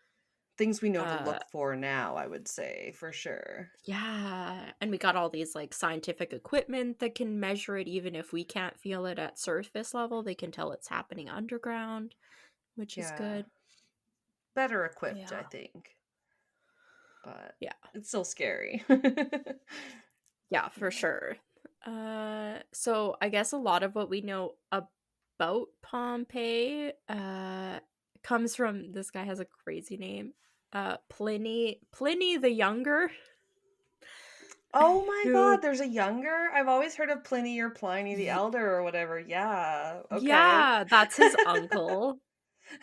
Things we know to uh, look for now, I would say, for sure. yeah, and we got all these like scientific equipment that can measure it even if we can't feel it at surface level. They can tell it's happening underground, which is Yeah. good. Better equipped, I Yeah. think. But Yeah. it's still scary. Yeah, for Yeah. sure. So I guess a lot of what we know about Pompeii comes from this guy has a crazy name. Pliny the Younger, Oh my who god, there's a younger? I've always heard of Pliny or Pliny the y- Elder or whatever. Yeah. Okay. yeah, that's his uncle.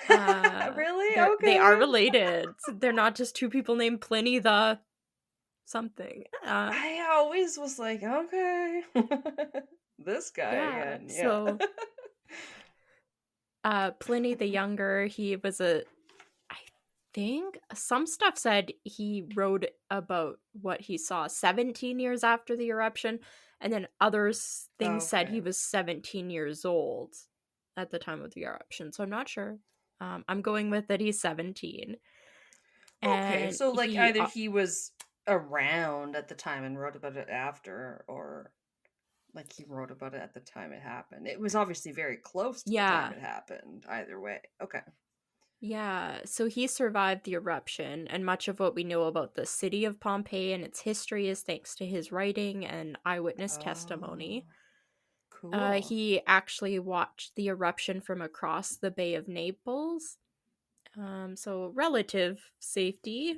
Really? They are Okay. related. They're not just two people named Pliny the something. I always was like, okay. This guy Yeah. again. Yeah. So Pliny the Younger, he was a I think some stuff said he wrote about what he saw 17 years after the eruption, and then others things said he Okay. was 17 years old at the time of the eruption. So I'm not sure. I'm going with that he's 17, Okay, and so like he either he was around at the time and wrote about it after, or like he wrote about it at the time it happened. It was obviously very close to the time yeah. it happened, either way. Okay. Yeah, so he survived the eruption, and much of what we know about the city of Pompeii and its history is thanks to his writing and eyewitness Oh, testimony. cool. He actually watched the eruption from across the Bay of Naples. So relative safety.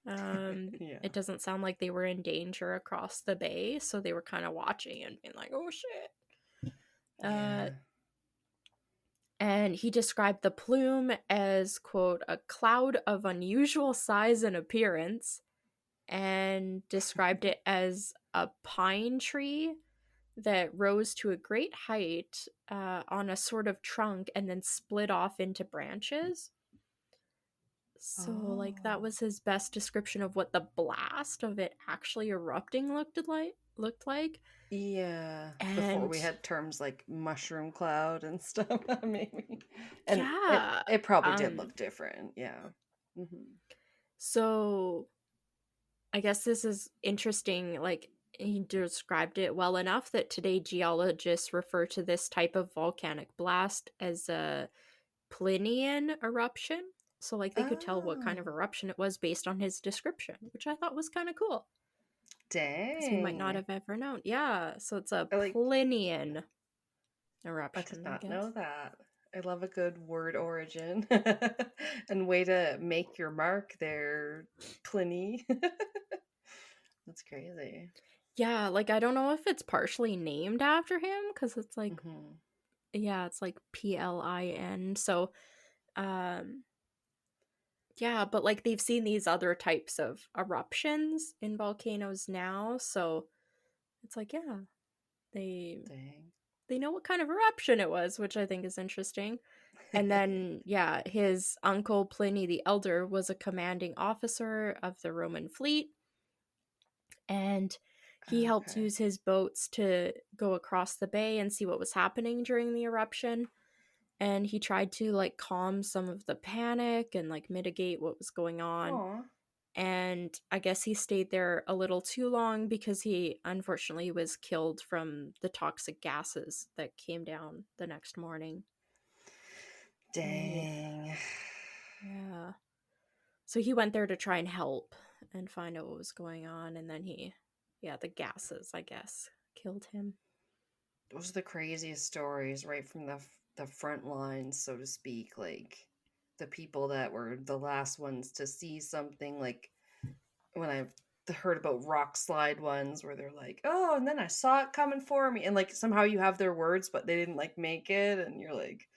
Yeah. It doesn't sound like they were in danger across the bay, so they were kind of watching and being like, "Oh shit." Uh, Yeah. and he described the plume as quote a cloud of unusual size and appearance, and described it as a pine tree that rose to a great height on a sort of trunk and then split off into branches. So, like, that Oh. was his best description of what the blast of it actually erupting looked like. Yeah. Before And we had terms like mushroom cloud and stuff, maybe. And it yeah, it probably did look different. Yeah. so I guess this is interesting. Like, he described it well enough that today geologists refer to this type of volcanic blast as a Plinian eruption. So, like, they could tell what kind of Oh, eruption it was based on his description, which I thought was kind of cool because we might not dang. have ever known. Yeah, so it's a I like Plinian I did eruption, I not guess. know that. I love a good word origin and way to make your mark there, Pliny. That's crazy. Yeah, like, I don't know if it's partially named after him because it's like, Hmm. yeah, it's like Plin. So, um, yeah, but like they've seen these other types of eruptions in volcanoes now, so it's like, yeah, they Dang. they know what kind of eruption it was, which I think is interesting. And then, yeah, his uncle Pliny the Elder was a commanding officer of the Roman fleet, and he helped Okay. use his boats to go across the bay and see what was happening during the eruption. And he tried to like calm some of the panic and like mitigate what was going on. Aw. And I guess he stayed there a little too long because he unfortunately was killed from the toxic gases that came down the next morning. Oof. Dang. Yeah. So he went there to try and help. and find out what was going on. And then the gases, I guess, killed him. Those are the craziest stories, right from the front lines, so to speak. Like the people that were the last ones to see something. Like when I've heard about rock slide ones where they're like, oh, and then I saw it coming for me, and like somehow you have their words, but they didn't like make it, and you're like,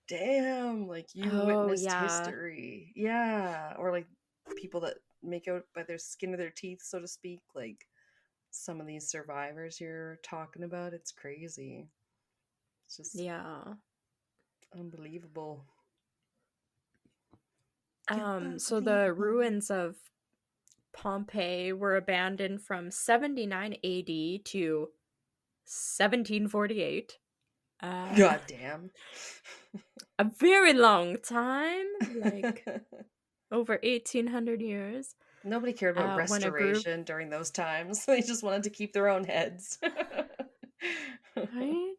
damn, like you Oh, witnessed yeah. history. Yeah. Or like people that make out by their skin of their teeth, so to speak. Like some of these survivors you're talking about, it's crazy. It's just Yeah. unbelievable. So the Unbelievable. ruins of Pompeii were abandoned from 79 AD to 1748. God damn. A very long time, like over 1800 years. Nobody cared about When a group, restoration during those times. They just wanted to keep their own heads. right?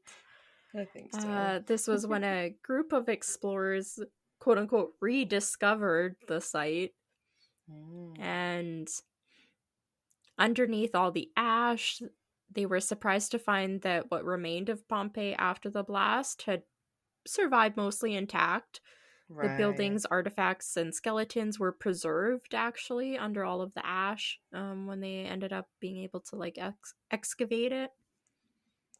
I think so. This was when a group of explorers, quote unquote, rediscovered the site. And underneath all the ash, they were surprised to find that what remained of Pompeii after the blast had survived mostly intact. Right. The buildings, artifacts, and skeletons were preserved actually under all of the ash when they ended up being able to like excavate it.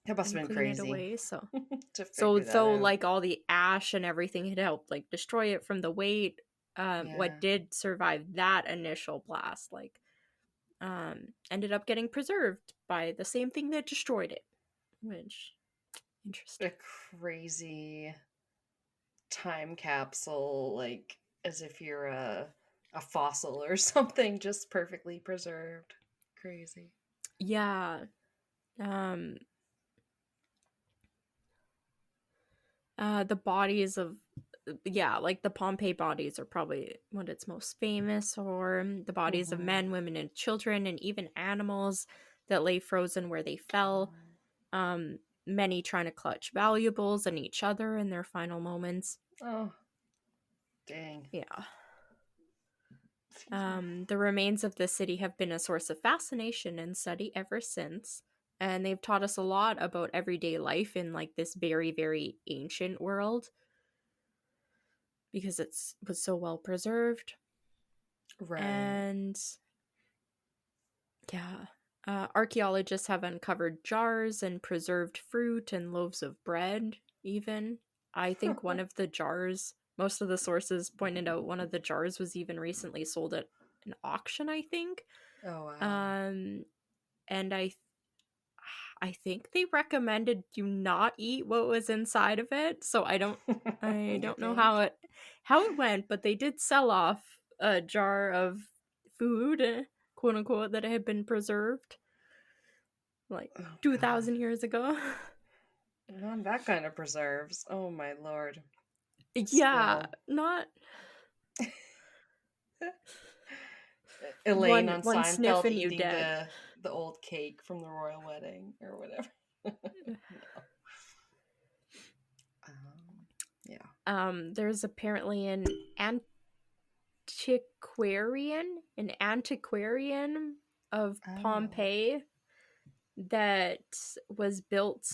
That must have been clean crazy. It away. So, to figure that out. Like all the ash and everything had helped like destroy it from the weight, what did survive that initial blast like ended up getting preserved by the same thing that destroyed it, which interesting. A crazy time capsule, like as if you're a fossil or something, just perfectly preserved. Crazy. Yeah. The bodies of like the Pompeii bodies are probably what it's most famous for. The bodies of men, women, and children, and even animals that lay frozen where they fell. Many trying to clutch valuables and each other in their final moments. Oh, dang. Yeah. The remains of the city have been a source of fascination and study ever since. And they've taught us a lot about everyday life in like this very, very ancient world. Because it was so well preserved. Right. And yeah. Archaeologists have uncovered jars and preserved fruit and loaves of bread, even. I think one of the jars, most of the sources pointed out one of the jars was even recently sold at an auction, I think. Oh, wow. And I think they recommended you not eat what was inside of it. So I don't know how it went, but they did sell off a jar of food, quote unquote, that had been preserved like 2,000 years ago. Not that kind of preserves. Oh my lord. Yeah, Still. not Elaine on one sniff Seinfeld and you eating dead. the old cake from the royal wedding or whatever. No. There's apparently an antiquarian of Pompeii that was built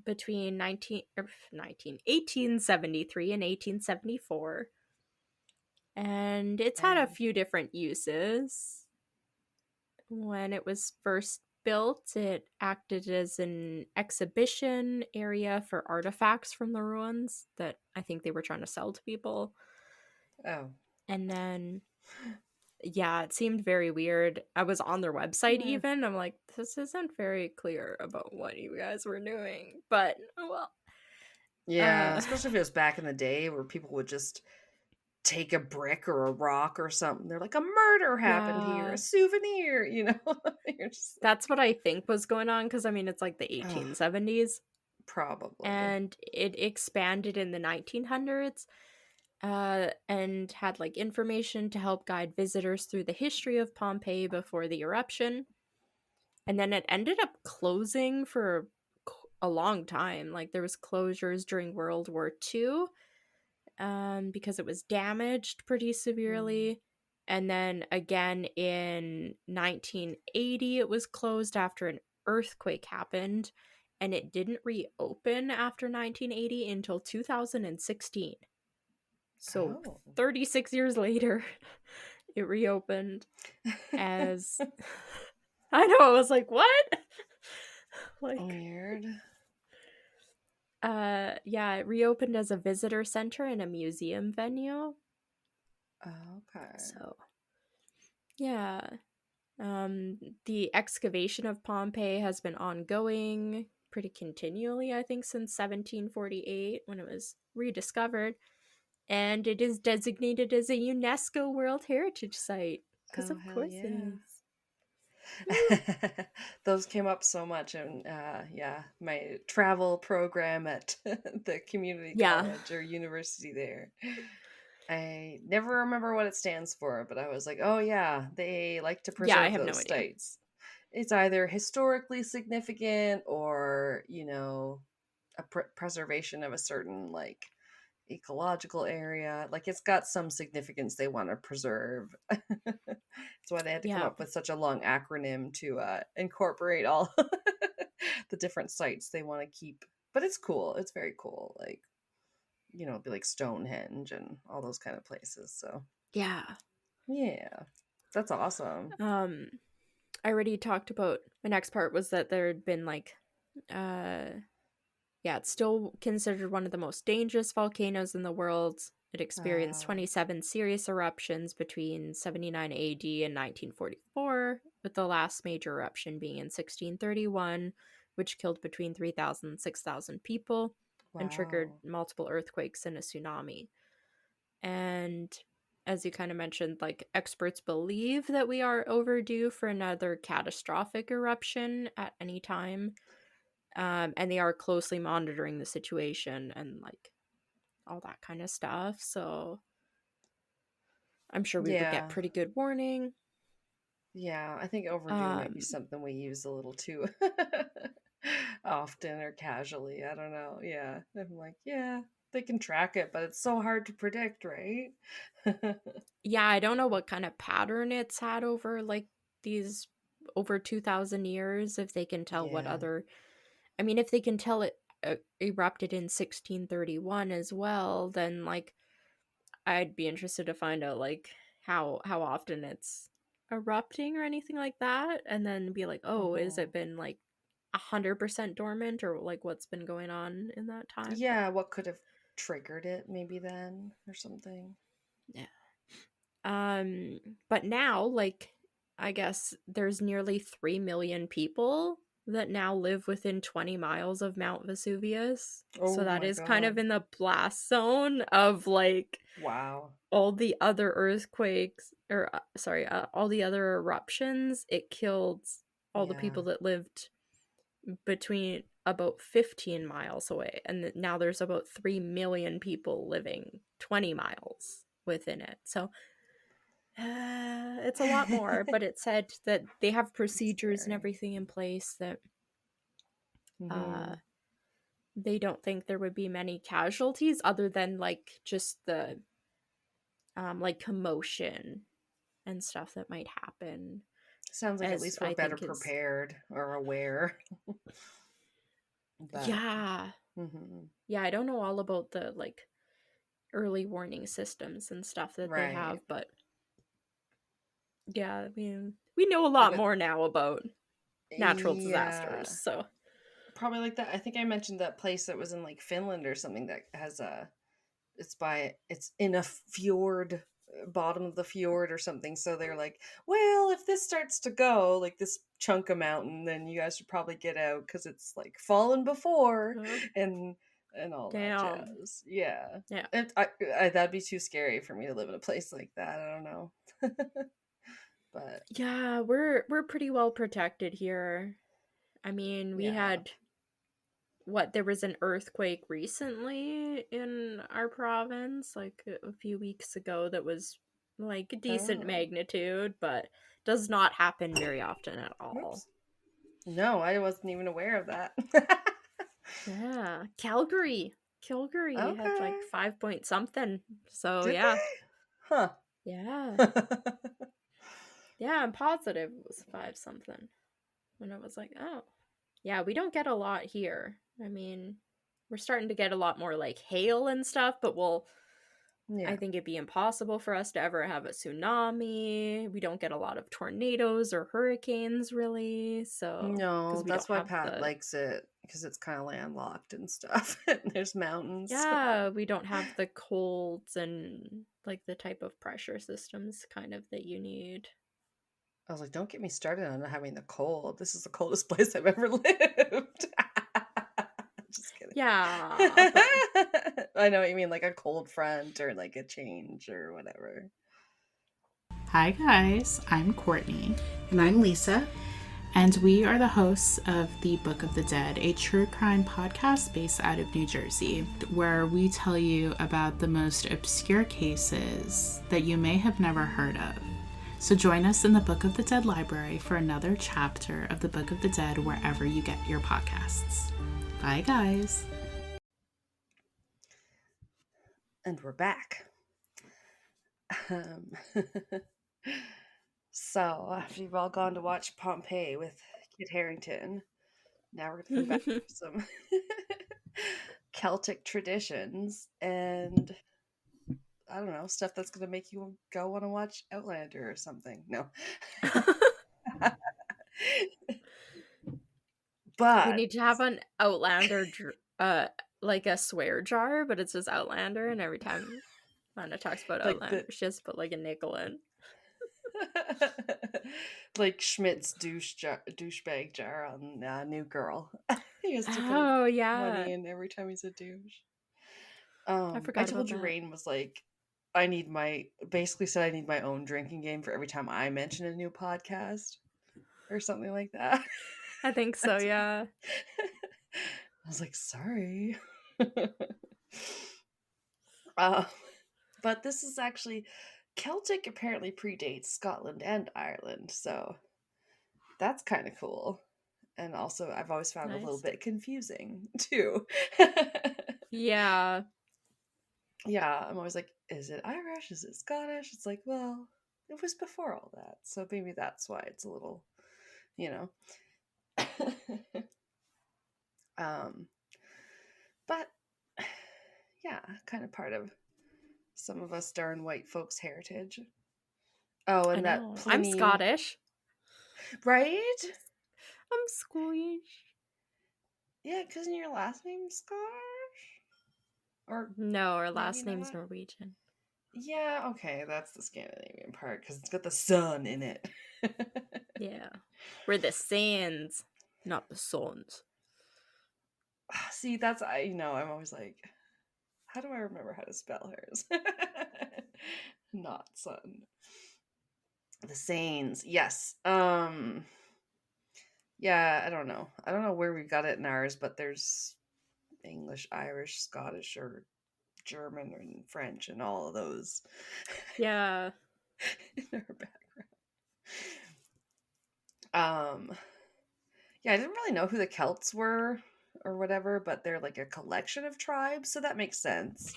between 1873 and 1874. And it's had a few different uses. When it was first built, it acted as an exhibition area for artifacts from the ruins that I think they were trying to sell to people. Oh. And then, yeah, it seemed very weird. I was on their website even. I'm like, this isn't very clear about what you guys were doing. But, well. Yeah, especially if it was back in the day where people would just take a brick or a rock or something. They're like, a murder happened here, a souvenir, you know? That's what I think was going on, because I mean, it's like the 1870s. Probably. And it expanded in the 1900s and had like information to help guide visitors through the history of Pompeii before the eruption. And then it ended up closing for a long time. Like there was closures during World War II because it was damaged pretty severely. And then again in 1980, it was closed after an earthquake happened, and it didn't reopen after 1980 until 2016. So Oh. 36 years later, it reopened as I know, I was like, what? Like, Weird. yeah, it reopened as a visitor center and a museum venue. Okay. So, yeah. The excavation of Pompeii has been ongoing pretty continually, I think, since 1748 when it was rediscovered. And it is designated as a UNESCO World Heritage Site. Because, Oh, of hell course, it yeah. is. Woo. Those came up so much in yeah, my travel program at the community Yeah. college or university there. I never remember what it stands for, but I was like, oh yeah, they like to Yeah, I preserve have no those idea. sites. It's either historically significant or, a preservation of a certain like ecological area. Like it's got some significance they want to preserve. That's why they had to come Yeah. up with such a long acronym to incorporate all the different sites they want to keep. But it's cool. It's very cool. Like, be like Stonehenge and all those kind of places. So Yeah. yeah, that's awesome. I already talked about my next part was that there had been like yeah, it's still considered one of the most dangerous volcanoes in the world. It experienced Uh, 27 serious eruptions between 79 AD and 1944, with the last major eruption being in 1631, which killed between 3,000 and 6,000 people and triggered wow. multiple earthquakes and a tsunami. And as you kind of mentioned, like experts believe that we are overdue for another catastrophic eruption at any time. And they are closely monitoring the situation and like all that kind of stuff. So I'm sure we would get Yeah. pretty good warning. Yeah, I think overdue might be Um, something we use a little too often or casually. I don't know. Yeah. I'm like, yeah, they can track it, but it's so hard to predict, right? yeah, I don't know what kind of pattern it's had over like these over 2,000 years. If they can tell what Yeah. other, I mean, if they can tell it erupted in 1631 as well, then like I'd be interested to find out like how often it's erupting or anything like that, and then be like, oh, is Hmm. it been like 100% dormant or like what's been going on in that time? Yeah, what could have triggered it maybe then or something? Yeah. But now like I guess there's nearly 3 million people that now live within 20 miles of Mount Vesuvius. So Oh that my is kind of God. in the blast zone of like Wow. all the other earthquakes or sorry, all the other eruptions. It killed all the Yeah. people that lived between about 15 miles away, and now there's about 3 million people living 20 miles within it. So it's a lot more, but it said that they have It's procedures and scary. everything in place that uh Hmm. they don't think there would be many casualties other than like just the like commotion and stuff that might happen, Sounds like at as least we're I better think is prepared or aware. But yeah. mhm. Yeah, I don't know all about the like early warning systems and stuff that they Right. have, but yeah, I mean, we know a I lot bet. more now about natural disasters. Yeah. So, Probably like that. I think I mentioned that place that was in like Finland or something that has it's in a fjord, bottom of the fjord or something. So they're like, well, if this starts to go like this chunk of mountain, then you guys should probably get out because it's like fallen before uh, and all that damn. jazz. Yeah. Yeah. That'd be too scary for me to live in a place like that. I don't know. But Yeah, we're pretty well protected here. I mean, we yeah. had what there was an earthquake recently in our province like a few weeks ago that was like a decent Oh. magnitude, but does not happen very often at all. Whoops. No, I wasn't even aware of that. Yeah, Calgary had like Okay. 5 point something. So Did yeah, they? Huh. Yeah. Yeah, I'm positive it was 5 something. When I was like, oh. Yeah, we don't get a lot here. I mean, we're starting to get a lot more like hail and stuff, but I think it'd be impossible for us to ever have a tsunami. We don't get a lot of tornadoes or hurricanes, really. So, No, because we that's don't why have Pat likes it, because it's kind of landlocked and stuff. There's mountains. Yeah, we don't have the colds and like the type of pressure systems kind of that you need. I was like, don't get me started on having the cold. This is the coldest place I've ever lived. Just kidding. Yeah, but I know what you mean, like a cold front or like a change or whatever. Hi guys, I'm Courtney. And I'm Lisa. And we are the hosts of The Book of the Dead, a true crime podcast based out of New Jersey, where we tell you about the most obscure cases that you may have never heard of. So join us in the Book of the Dead library for another chapter of the Book of the Dead wherever you get your podcasts. Bye guys. And we're back. So, after you've all gone to watch Pompeii with Kit Harington, now we're going to come back to some Celtic traditions and, I don't know, stuff that's going to make you go want to watch Outlander or something. No. But we need to have an Outlander, like a swear jar, but it says Outlander, and every time Lana talks about like Outlander, she has to put like a nickel in. like Schmidt's douchebag jar on New Girl. He has to Oh, put yeah. money in every time he's a douche. I forgot I told you about that. Rain was like, basically said I need my own drinking game for every time I mention a new podcast or something like that. I think so, yeah. I was like, sorry. But this is actually, Celtic apparently predates Scotland and Ireland, so that's kind of cool. And also, I've always found it a little bit confusing, too. Yeah. Yeah, I'm always like, is it Irish? Is it Scottish? It's like, well, it was before all that, so maybe that's why it's a little, you know. But yeah, kind of part of some of us darn white folks' heritage. Oh, and that Pliny... I'm Scottish. Right? I'm Scottish. Yeah, because your last name's Scottish? Or no, our last name's Norwegian. Yeah, okay, that's the Scandinavian part, because it's got the sun in it. Yeah. We're the Sands, not the Sons. See, that's, I'm always like, how do I remember how to spell hers? Not sun. The Sains, yes. Yeah, I don't know. I don't know where we got it in ours, but there's English, Irish, Scottish, or German, and French, and all of those. Yeah. In our background. Yeah, I didn't really know who the Celts were or whatever, but they're like a collection of tribes, so that makes sense.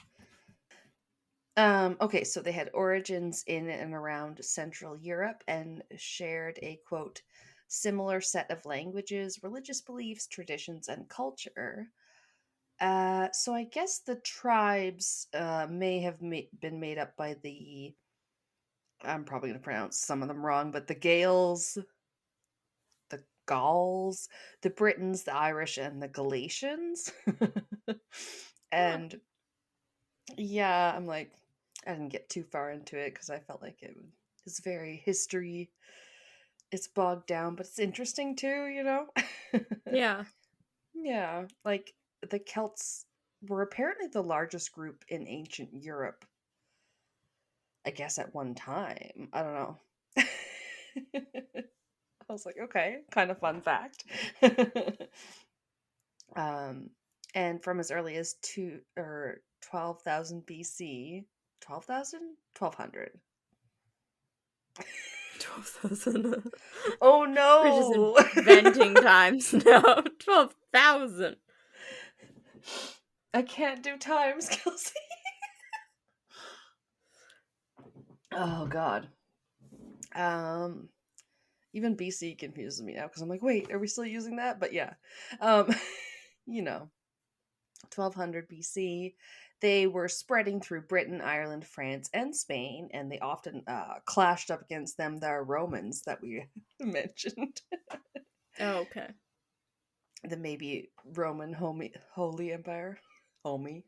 Okay, so they had origins in and around Central Europe and shared a, quote, similar set of languages, religious beliefs, traditions, and culture. So I guess the tribes may have been made up by the, I'm probably going to pronounce some of them wrong, but the Gaels, the Gauls, the Britons, the Irish, and the Galatians. And yeah, I'm like, I didn't get too far into it because I felt like it was very history. It's bogged down, but it's interesting too, you know? Yeah. Yeah, like the Celts were apparently the largest group in ancient Europe. I guess at one time. I don't know. I was like, okay, kind of fun fact. And from as early as 12,000 BC, 12,000? 1,200. 12,000. Oh no! We're just inventing times now. 12,000. I can't do times, Kelsey. Oh God. Even BC confuses me now because I'm like, wait, are we still using that? But yeah, um, 1200 BC. They were spreading through Britain, Ireland, France, and Spain, and they often clashed up against them, the Romans that we mentioned. Oh, okay. The maybe Roman Holy Empire. Homie.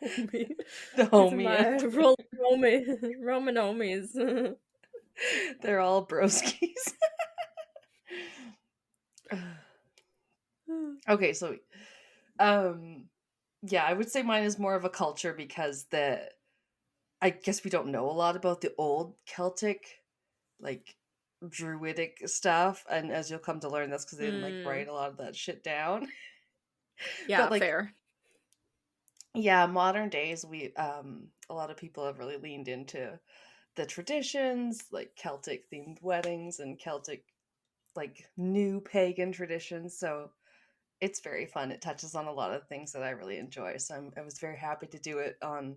Homie. The These are homie my Empire. Roman homies. They're all broskies. Okay, so yeah, I would say mine is more of a culture because I guess we don't know a lot about the old Celtic, like druidic stuff, and as you'll come to learn, that's because they didn't like write a lot of that shit down. Yeah, But like, fair. yeah, modern days we a lot of people have really leaned into the traditions, like Celtic themed weddings and Celtic like new pagan traditions. So it's very fun. It touches on a lot of things that I really enjoy. So I was very happy to do it on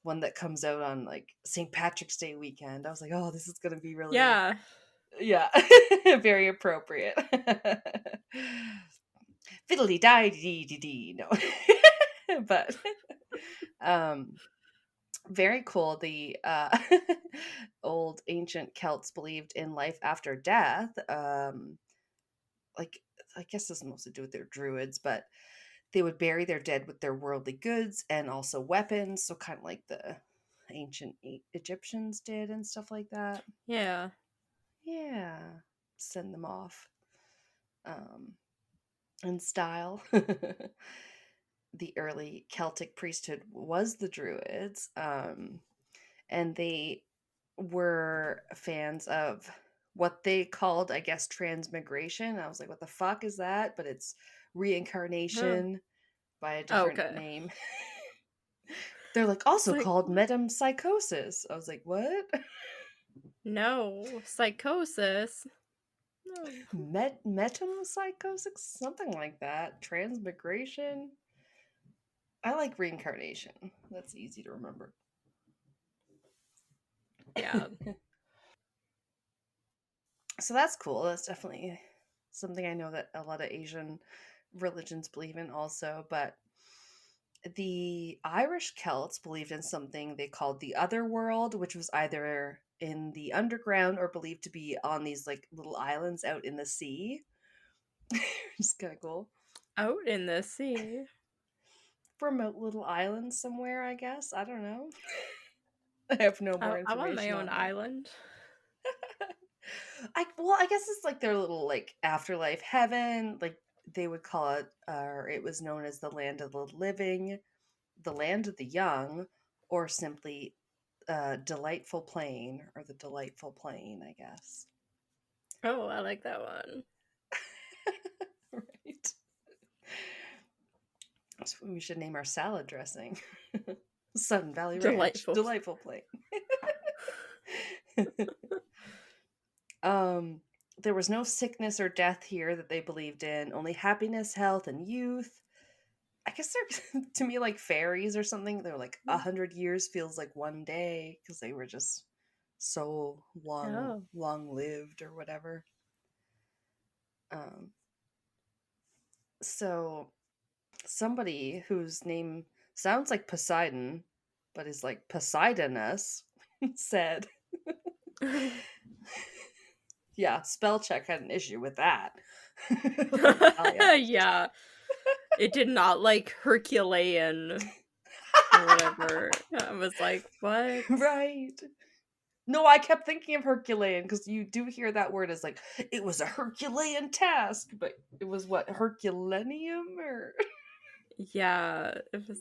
one that comes out on like St. Patrick's Day weekend. I was like, oh, this is gonna be really, Yeah. yeah, very appropriate. Fiddly die dee dee dee. No, but very cool. The old ancient Celts believed in life after death. Like I guess this has mostly to do with their druids, but they would bury their dead with their worldly goods and also weapons. So kind of like the ancient Egyptians did and stuff like that. Yeah. Yeah, send them off in style. The early Celtic priesthood was the Druids, and they were fans of what they called, I guess, transmigration. I was like, what the fuck is that? But it's Huh. reincarnation by a different Okay. name. They're like It's also like, called metempsychosis. I was like, what? no, psychosis. No. Metempsychosis? Something like that. Transmigration. I like reincarnation. That's easy to remember. Yeah. So that's cool. That's definitely something I know that a lot of Asian religions believe in also, but the Irish Celts believed in something they called the other world, which was either in the underground or believed to be on these like little islands out in the sea. Just kind of cool. Out in the sea. Remote little islands somewhere, I guess. I don't know. I have no more I want my information own on that. island. I guess it's like their little like afterlife heaven. Like they would call it, or it was known as the land of the living, the land of the young, or simply delightful plain or the delightful plain, I guess. Oh, I like that one. Right. That's what we should name our salad dressing. Sun Valley Ranch, Delightful. delightful plain. There was no sickness or death here that they believed in, only happiness, health, and youth. I guess they're to me like fairies or something. They're like 100 years feels like one day because they were just so long lived or whatever. So somebody whose name sounds like Poseidon but is like Poseidonus said yeah, spell check had an issue with that. Yeah. It did not like Herculean or whatever. I was like, what? Right. No, I kept thinking of Herculean because you do hear that word as like it was a Herculean task, but it was what, Herculaneum or Yeah, it was.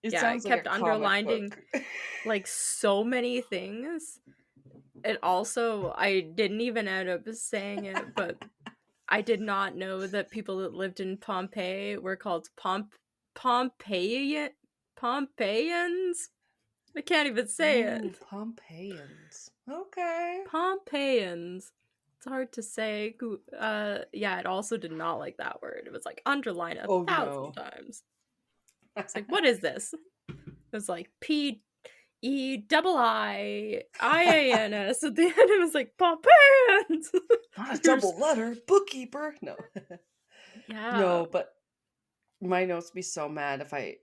it Yeah, sounds it like kept a comic underlining book. like so many things. It also, I didn't even end up saying it, but I did not know that people that lived in Pompeii were called Pompeians. I can't even say Ooh, it. Pompeians. Okay. Pompeians. It's hard to say. Yeah, it also did not like that word. It was like underline 1,000 no. times. It's like, what is this? It was like Pompeians at the end. It was like Pompeians. Not a double letter, bookkeeper. No. Yeah. No, but my notes be so mad if I,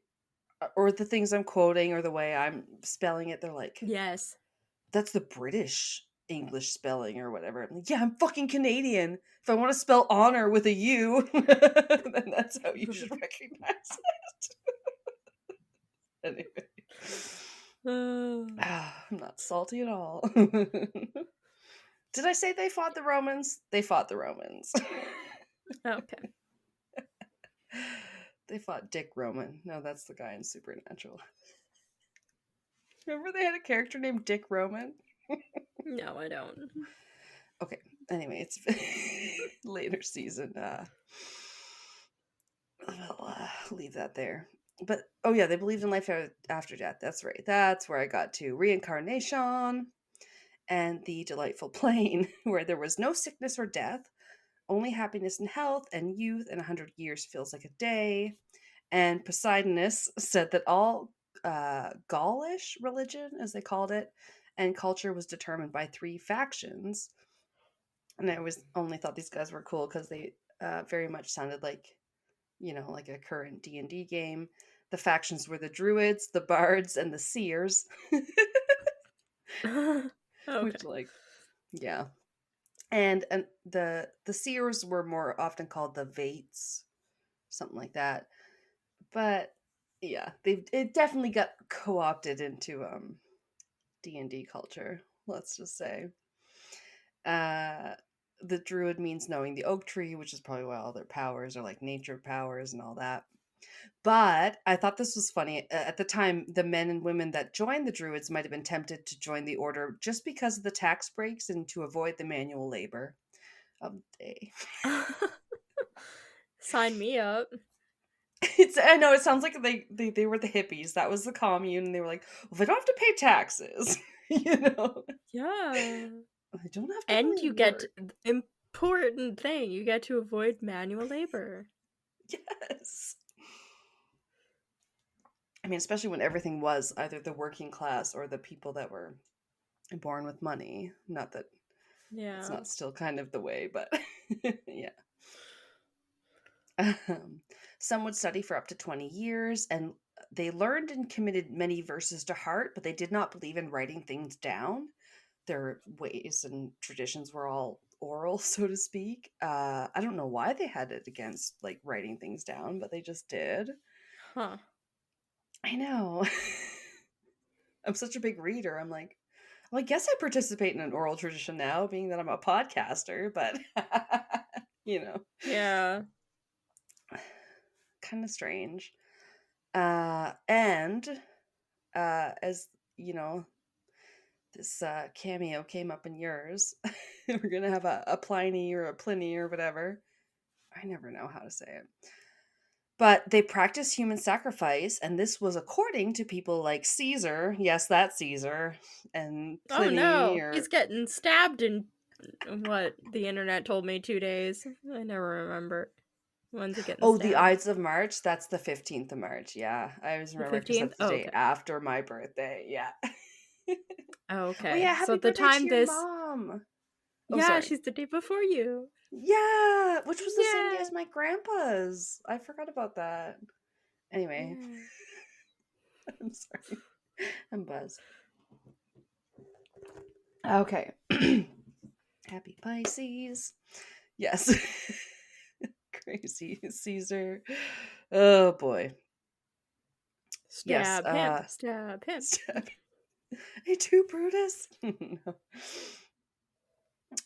or the things I'm quoting or the way I'm spelling it, they're like, Yes. that's the British English spelling or whatever. I'm like, yeah, I'm fucking Canadian. If I want to spell honor with a U, then that's how you should recognize it. Anyway. I'm not salty at all. Did I say they fought the Romans? They fought the Romans. Okay. They fought Dick Roman. No, that's the guy in Supernatural. Remember they had a character named Dick Roman? No, I don't. Okay. Anyway, it's later season. I'll leave that there. But oh yeah, they believed in life after death. That's right. That's where I got to reincarnation and the delightful plane, where there was no sickness or death, only happiness and health and youth, and 100 years feels like a day. And Poseidonus said that all Gaulish religion, as they called it, and culture was determined by 3 factions. And I only thought these guys were cool because they very much sounded like, like a current D&D game. The factions were the druids, the bards, and the seers. Okay. Which, like, yeah. And the seers were more often called the Vates, something like that. But yeah, it definitely got co-opted into D&D culture, let's just say. The druid means knowing the oak tree, which is probably why all their powers are like nature powers and all that. But I thought this was funny. At the time, the men and women that joined the druids might have been tempted to join the order just because of the tax breaks and to avoid the manual labor of the day. Sign me up. I know it sounds like they were the hippies. That was the commune, and they were like, well, they don't have to pay taxes, Yeah. They don't have to. And really you get work. important thing. You get to avoid manual labor. Yes. I mean, especially when everything was either the working class or the people that were born with money. Not that it's not still kind of the way, but yeah. Some would study for up to 20 years, and they learned and committed many verses to heart, but they did not believe in writing things down. Their ways and traditions were all oral, so to speak. I don't know why they had it against like writing things down, but they just did. Huh. I know. I'm such a big reader. I'm like, well, I guess I participate in an oral tradition now, being that I'm a podcaster, but Yeah. kind of strange. And as you know, this cameo came up in yours. We're gonna have a Pliny or a Pliny or whatever. I never know how to say it. But they practiced human sacrifice, and this was according to people like Caesar. Yes, that Caesar. And Pliny. Oh no, he's getting stabbed in what the internet told me 2 days. I never remember. When's he getting stabbed? The Ides of March. That's the 15th of March. Yeah, I always remember because that's the day after my birthday. Yeah. Okay. Oh yeah, happy so the birthday time to your this mom. Yeah, she's the day before you. Yeah, which was the same day as my grandpa's. I forgot about that. Anyway. I'm sorry. I'm buzzed. Okay. Happy Pisces. Yes. Crazy Caesar. Oh boy. Stab him. Stab him. Hey, too, Brutus. No.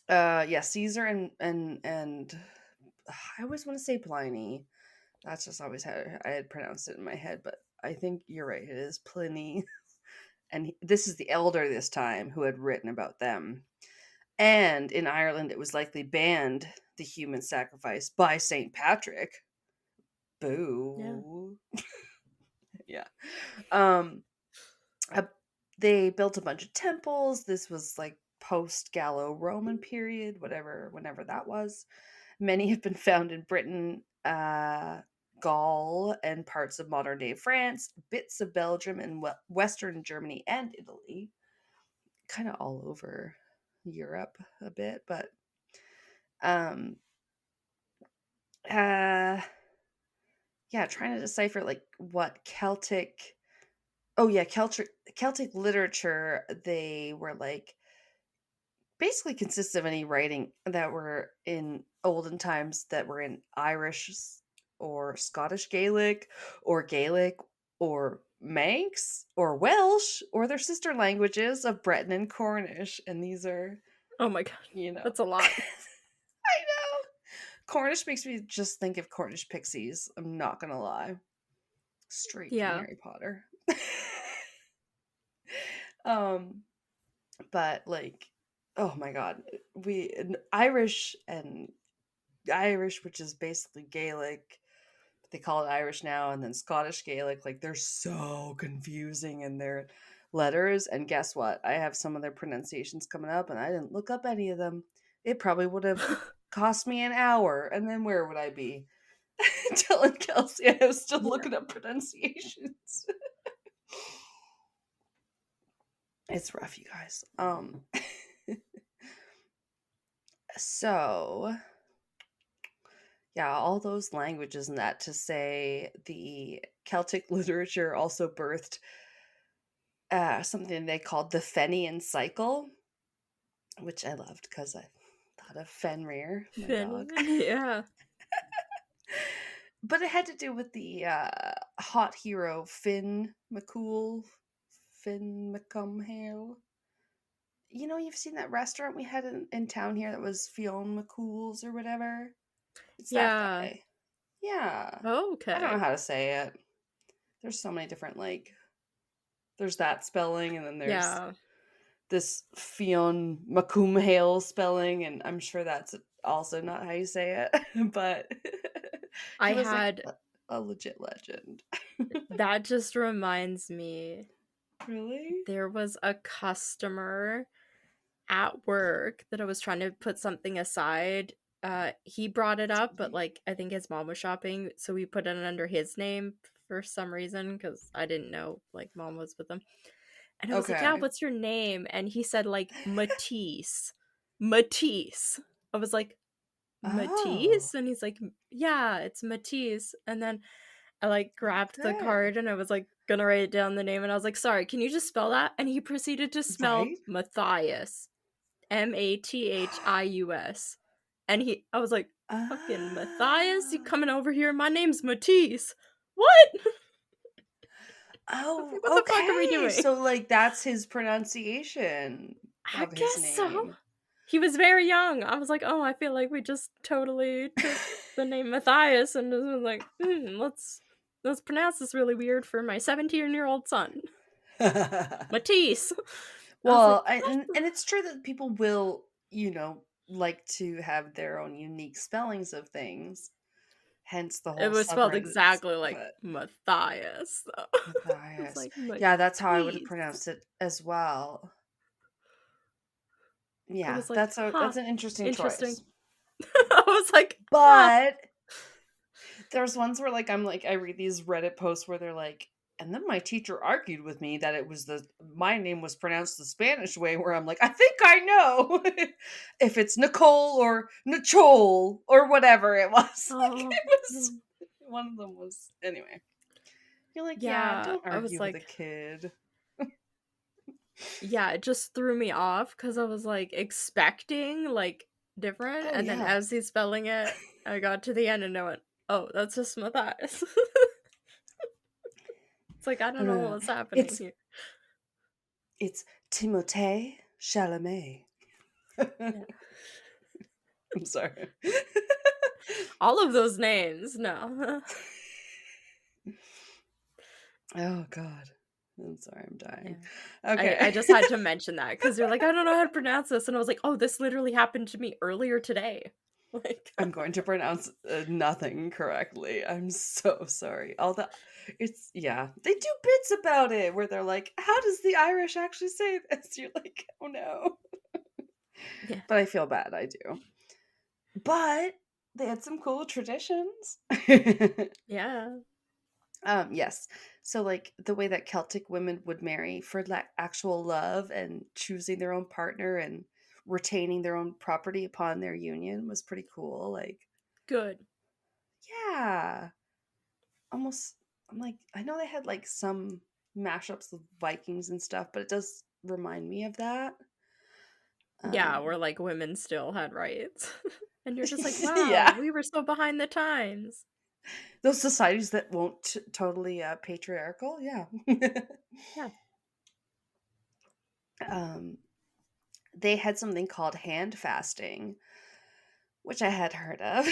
Yeah, Caesar and I always want to say Pliny. That's just always how I had pronounced it in my head, but I think you're right. It is Pliny. And this is the elder this time who had written about them. And in Ireland, it was likely banned, the human sacrifice, by St. Patrick. Boo. Yeah. They built a bunch of temples. This was like post-Gallo-Roman period, whenever that was. Many have been found in Britain, Gaul and parts of modern-day France, bits of Belgium and Western Germany and Italy. Kind of all over Europe a bit, but um uh yeah, trying to decipher like what Celtic. Oh yeah, Celtic literature, they were like basically consists of any writing that were in olden times that were in Irish or Scottish Gaelic or Manx or Welsh or their sister languages of Breton and Cornish. And these are, Oh my god, you know, that's a lot. I know. Cornish makes me just think of Cornish pixies. I'm not gonna lie. Straight from Yeah. Harry Potter. um, but like, oh my god, Irish, which is basically Gaelic. They call it Irish now, and then Scottish Gaelic. Like they're so confusing in their letters. And guess what? I have some of their pronunciations coming up, and I didn't look up any of them. It probably would have cost me an hour, and then where would I be? Telling Kelsey I was still looking up pronunciations. It's rough, you guys. So yeah, all those languages and that to say the Celtic literature also birthed something they called the Fenian cycle, which I loved because I thought of Fenrir, my dog. Yeah. But it had to do with the hot hero Finn McCool, Finn McCumhale. You know, you've seen that restaurant we had in town here that was Fionn McCool's or whatever? It's that guy. Yeah. Okay. I don't know how to say it. There's so many different, like, there's that spelling, and then there's this Fionn McCumhale spelling, and I'm sure that's also not how you say it, but I was had like a legit legend. that just reminds me. Really? There was a customer at work that I was trying to put something aside. He brought it up, but like I think his mom was shopping, so we put it under his name for some reason because I didn't know like mom was with him. And I was like, "Yeah, what's your name?" And he said like Matisse. Matisse. I was like, Matisse? And he's like, "Yeah, it's Matisse." And then I like grabbed the card and I was like gonna write down the name, and I was like, "Sorry, can you just spell that?" And he proceeded to spell Matthias. Mathius. And I was like, fucking Matthias, you coming over here? My name's Matisse. What? Oh, what the fuck are we doing? So like that's his pronunciation. I guess so. He was very young. I was like, oh, I feel like we just totally took the name Matthias and was like, let's pronounce this really weird for my 17-year-old son. Matisse. Well, like, and it's true that people will, like to have their own unique spellings of things. Hence the whole. It was spelled exactly like Matthias. Matthias. Like, yeah, that's how I would have pronounced it as well. Yeah, like, that's an interesting choice. I was like, but there's ones where like I read these Reddit posts where they're like, and then my teacher argued with me that my name was pronounced the Spanish way, where I'm like, I think I know if it's Nicole or Nicole or whatever it was. Like, it was one of them was anyway. You're like, yeah, don't argue with a kid. Yeah, it just threw me off because I was like expecting like different, and then as he's spelling it, I got to the end and I went, oh, that's just Matthias. It's like, I don't know what's happening here. It's Timothée Chalamet. I'm sorry. All of those names, no. Oh, God. I'm sorry, I'm dying. Yeah. Okay. I just had to mention that because they're like, I don't know how to pronounce this. And I was like, oh, this literally happened to me earlier today. Like, I'm going to pronounce nothing correctly. I'm so sorry. They do bits about it where they're like, how does the Irish actually say this? You're like, oh no. Yeah. But I feel bad, I do. But they had some cool traditions. Yeah. Yes. So like the way that Celtic women would marry for like actual love and choosing their own partner and retaining their own property upon their union was pretty cool. Like, Good. yeah. Almost I'm like I know they had like some mashups with Vikings and stuff, but it does remind me of that. Yeah, Um where like women still had rights. And you're just like, yeah. wow, we were so behind the times. Those societies that won't totally patriarchal, yeah. Yeah. um they had something called hand fasting, which I had heard of,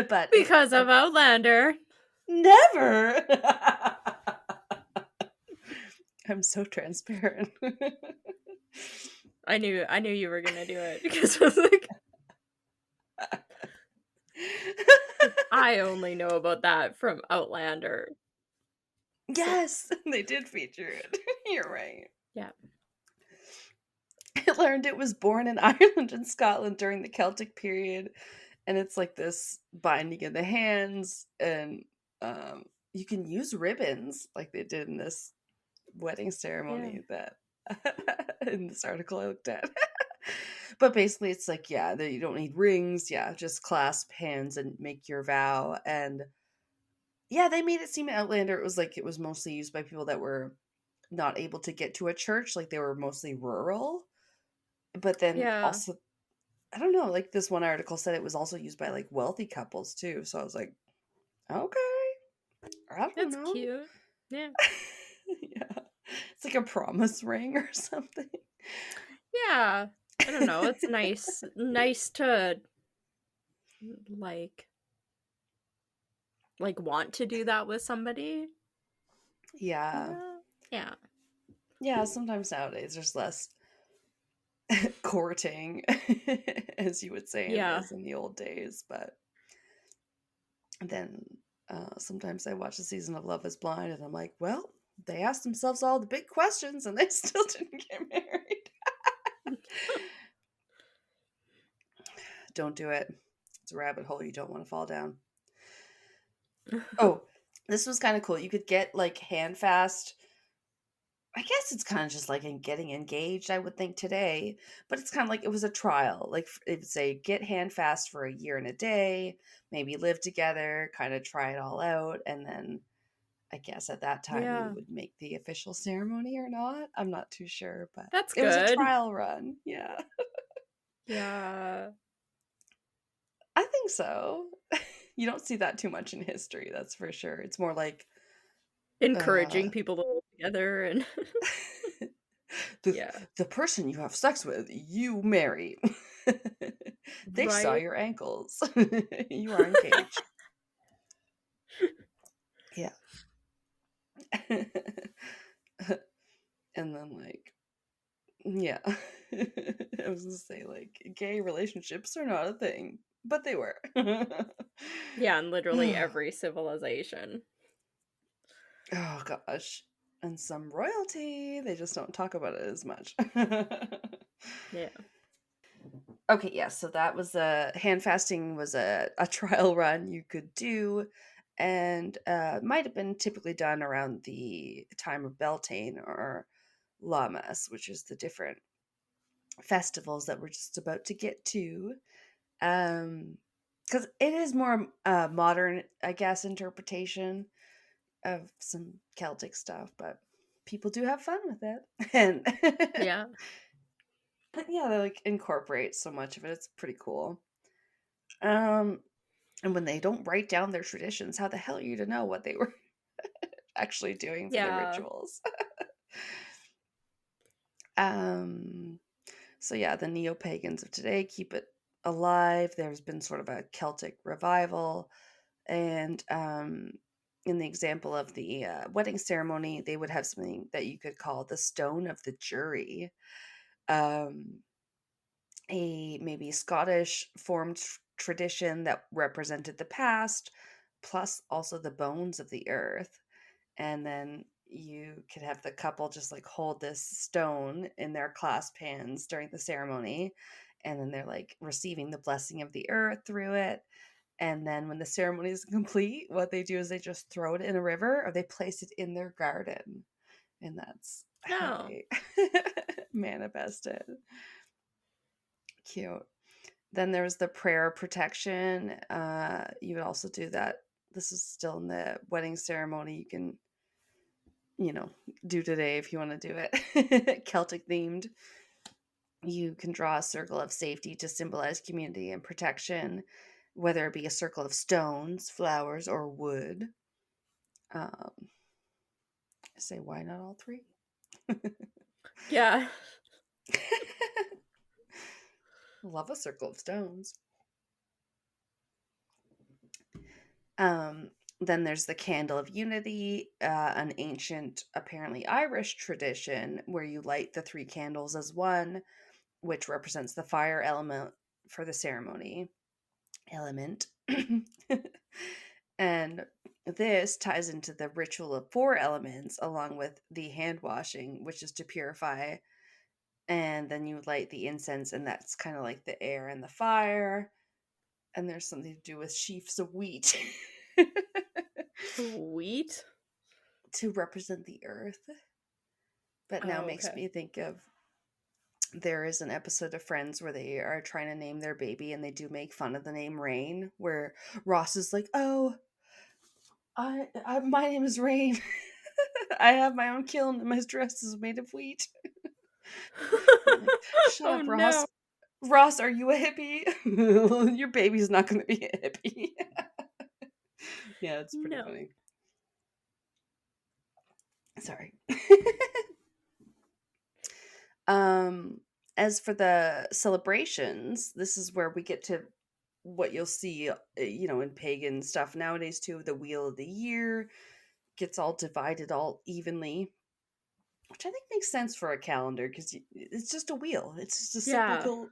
but it Because of Outlander. never. I'm so transparent. I knew you were gonna do it because I was like, I only know about that from Outlander. Yes, they did feature it. You're right. Yeah. I learned it was born in Ireland and Scotland during the Celtic period, and it's like this binding of the hands, and you can use ribbons like they did in this wedding Yeah. ceremony that in this article I looked at. But basically, it's like, yeah, that you don't need rings. Yeah, just clasp hands and make your vow. And yeah, they made it seem in Outlander it was like it was mostly used by people that were not able to get to a church, like they were mostly rural. But then Yeah. also, I don't know, like this one article said it was also used by like wealthy couples too. So I was like, okay, I don't That's know. cute. Yeah. Yeah, it's like a promise ring or something. Yeah. I don't know. It's nice to like want to do that with somebody. Yeah. Yeah. Yeah, sometimes nowadays there's less courting, as you would say, Yeah. as in the old days. But then sometimes I watch a season of Love is Blind and I'm like, well, they asked themselves all the big questions and they still didn't get married. Don't do it. It's a rabbit hole you don't want to fall down. Oh, this was kind of cool. You could get like handfast. I guess it's kind of just like in getting engaged, I would think today, but it's kind of like it was a trial. Like it would say, get handfast for a year and a day, maybe live together, kind of try it all out. And then I guess at that time you Yeah. would make the official ceremony or not. I'm not too sure, but That's it was a good. trial run. Yeah, Yeah. I think so. You don't see that too much in history, that's for sure. It's more like Encouraging people to live together and yeah. the person you have sex with, you marry. They saw Right. your ankles. You are engaged. Yeah. And then like, yeah. I was gonna say like gay relationships are not a thing, but they were. Yeah, and literally every civilization. Oh gosh. And some royalty. They just don't talk about it as much. Yeah. Okay, yeah, so that was hand fasting was a trial run you could do, and might have been typically done around the time of Beltane or Lammas, which is the different festivals that we're just about to get to. Because it is more modern, I guess, interpretation of some Celtic stuff, but people do have fun with it, and Yeah. yeah, they like incorporate so much of it. It's pretty cool. Um, and when they don't write down their traditions, how the hell are you to know what they were actually doing for their Yeah. rituals? um, so yeah, the neo-pagans of today keep it alive. There's been sort of a Celtic revival, and in the example of the wedding ceremony, they would have something that you could call the stone of the jury. Um, a maybe Scottish formed tradition that represented the past, plus also the bones of the earth. And then you could have the couple just like hold this stone in their clasp hands during the ceremony. And then they're like receiving the blessing of the earth through it. And then when the ceremony is complete, what they do is they just throw it in a river or they place it in their garden. And that's how No. they manifest it. Cute. Then there was the prayer of protection. You would also do that. This is still in the wedding ceremony. You can, do today if you want to do it. Celtic themed. You can draw a circle of safety to symbolize community and protection, whether it be a circle of stones, flowers, or wood. I say, why not all three? Yeah. Love a circle of stones. Then there's the candle of unity, an ancient, apparently Irish tradition where you light the 3 candles as one, which represents the fire element for the ceremony. And this ties into the ritual of 4 elements, along with the hand washing, which is to purify. And then you light the incense, and that's kind of like the air and the fire. And there's something to do with sheaves of wheat. Wheat? To represent the earth. But now makes me think of, there is an episode of Friends where they are trying to name their baby and they do make fun of the name Rain, where Ross is like, oh, my name is Rain. I have my own kiln and my dress is made of wheat. Like, shut up, Ross. No. Ross, are you a hippie? Your baby's not going to be a hippie. Yeah, it's pretty funny. Sorry. As for the celebrations, this is where we get to what you'll see, in pagan stuff nowadays too. The wheel of the year gets all divided all evenly, which I think makes sense for a calendar because it's just a wheel. It's just a cyclical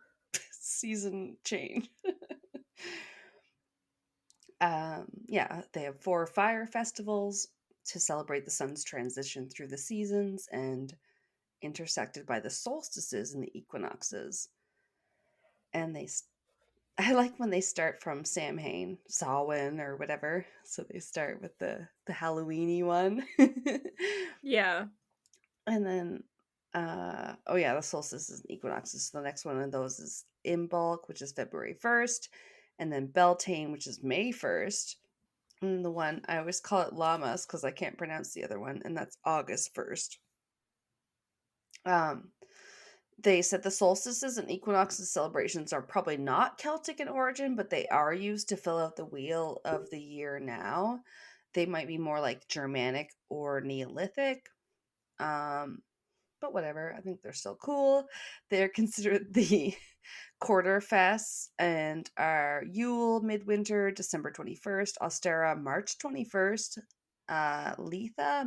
season change. They have 4 fire festivals to celebrate the sun's transition through the seasons and intersected by the solstices and the equinoxes. And I like when they start from Samhain, Samhain or whatever. So they start with the Halloweeny one. Yeah. And then the solstices and equinoxes. So the next one of those is Imbolc, which is February 1st, and then Beltane, which is May 1st. And the one I always call it Lammas because I can't pronounce the other one, and that's August 1st. They said the solstices and equinoxes celebrations are probably not Celtic in origin, but they are used to fill out the wheel of the year now. They might be more like Germanic or Neolithic. But whatever, I think they're still cool. They're considered the quarter fests and are Yule, Midwinter, December 21st, Ostera, March 21st, Litha,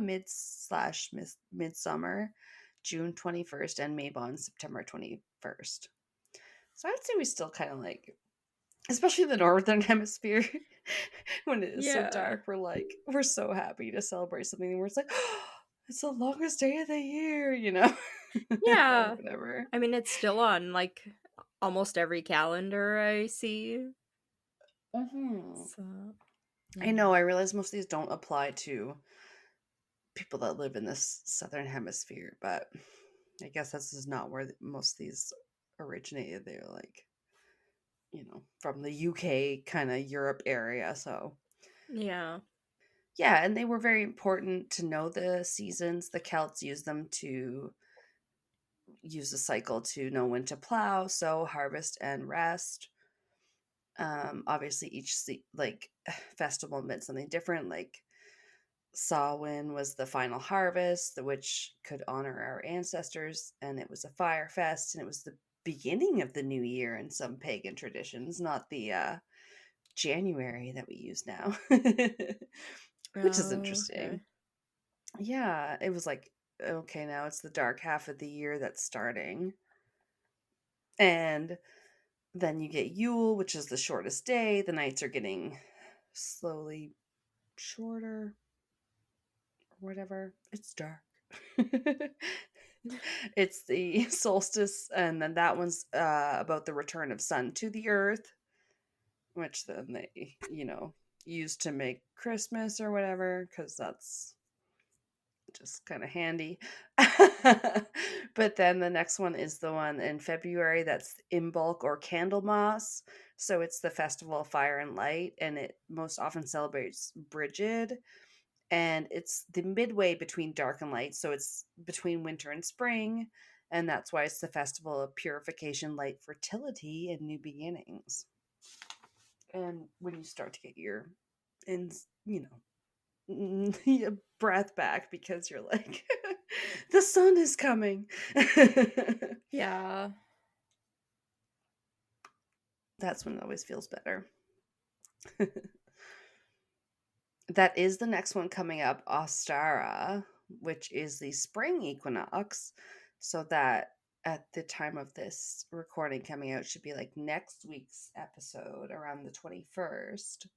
Midsummer, June 21st, and Mabon, September 21st. So I'd say we still kind of like, especially the Northern Hemisphere, when it is so dark, we're so happy to celebrate something where it's like, oh, it's the longest day of the year, Yeah. Whatever. I mean, it's still on, like, almost every calendar I see. Mm-hmm. So, I know, I realize most of these don't apply to people that live in this Southern Hemisphere, but I guess this is not where most of these originated. They're like, from the UK kind of Europe area, so. Yeah. Yeah, and they were very important to know the seasons. The Celts used them to use the cycle to know when to plow, sow, harvest, and rest. Obviously, each festival meant something different. Like Samhain was the final harvest, which could honor our ancestors, and it was a fire fest, and it was the beginning of the new year in some pagan traditions, not the January that we use now. Which is interesting. Okay. Yeah, it was like, okay, now it's the dark half of the year that's starting. And then you get Yule, which is the shortest day. The nights are getting slowly shorter. Or whatever. It's dark. It's the solstice, and then that one's about the return of sun to the earth. which then they, use to make Christmas or whatever, because that's just kind of handy. But then the next one is the one in February that's Imbolc or Candlemas. So it's the Festival of Fire and Light, and it most often celebrates Brigid. And it's the midway between dark and light, so it's between winter and spring, and that's why it's the festival of purification, light, fertility, and new beginnings. And when you start to get your, your breath back because you're like, the sun is coming. Yeah. That's when it always feels better. That is the next one coming up, Ostara, which is the spring equinox. So that at the time of this recording coming out should be like next week's episode around the 21st.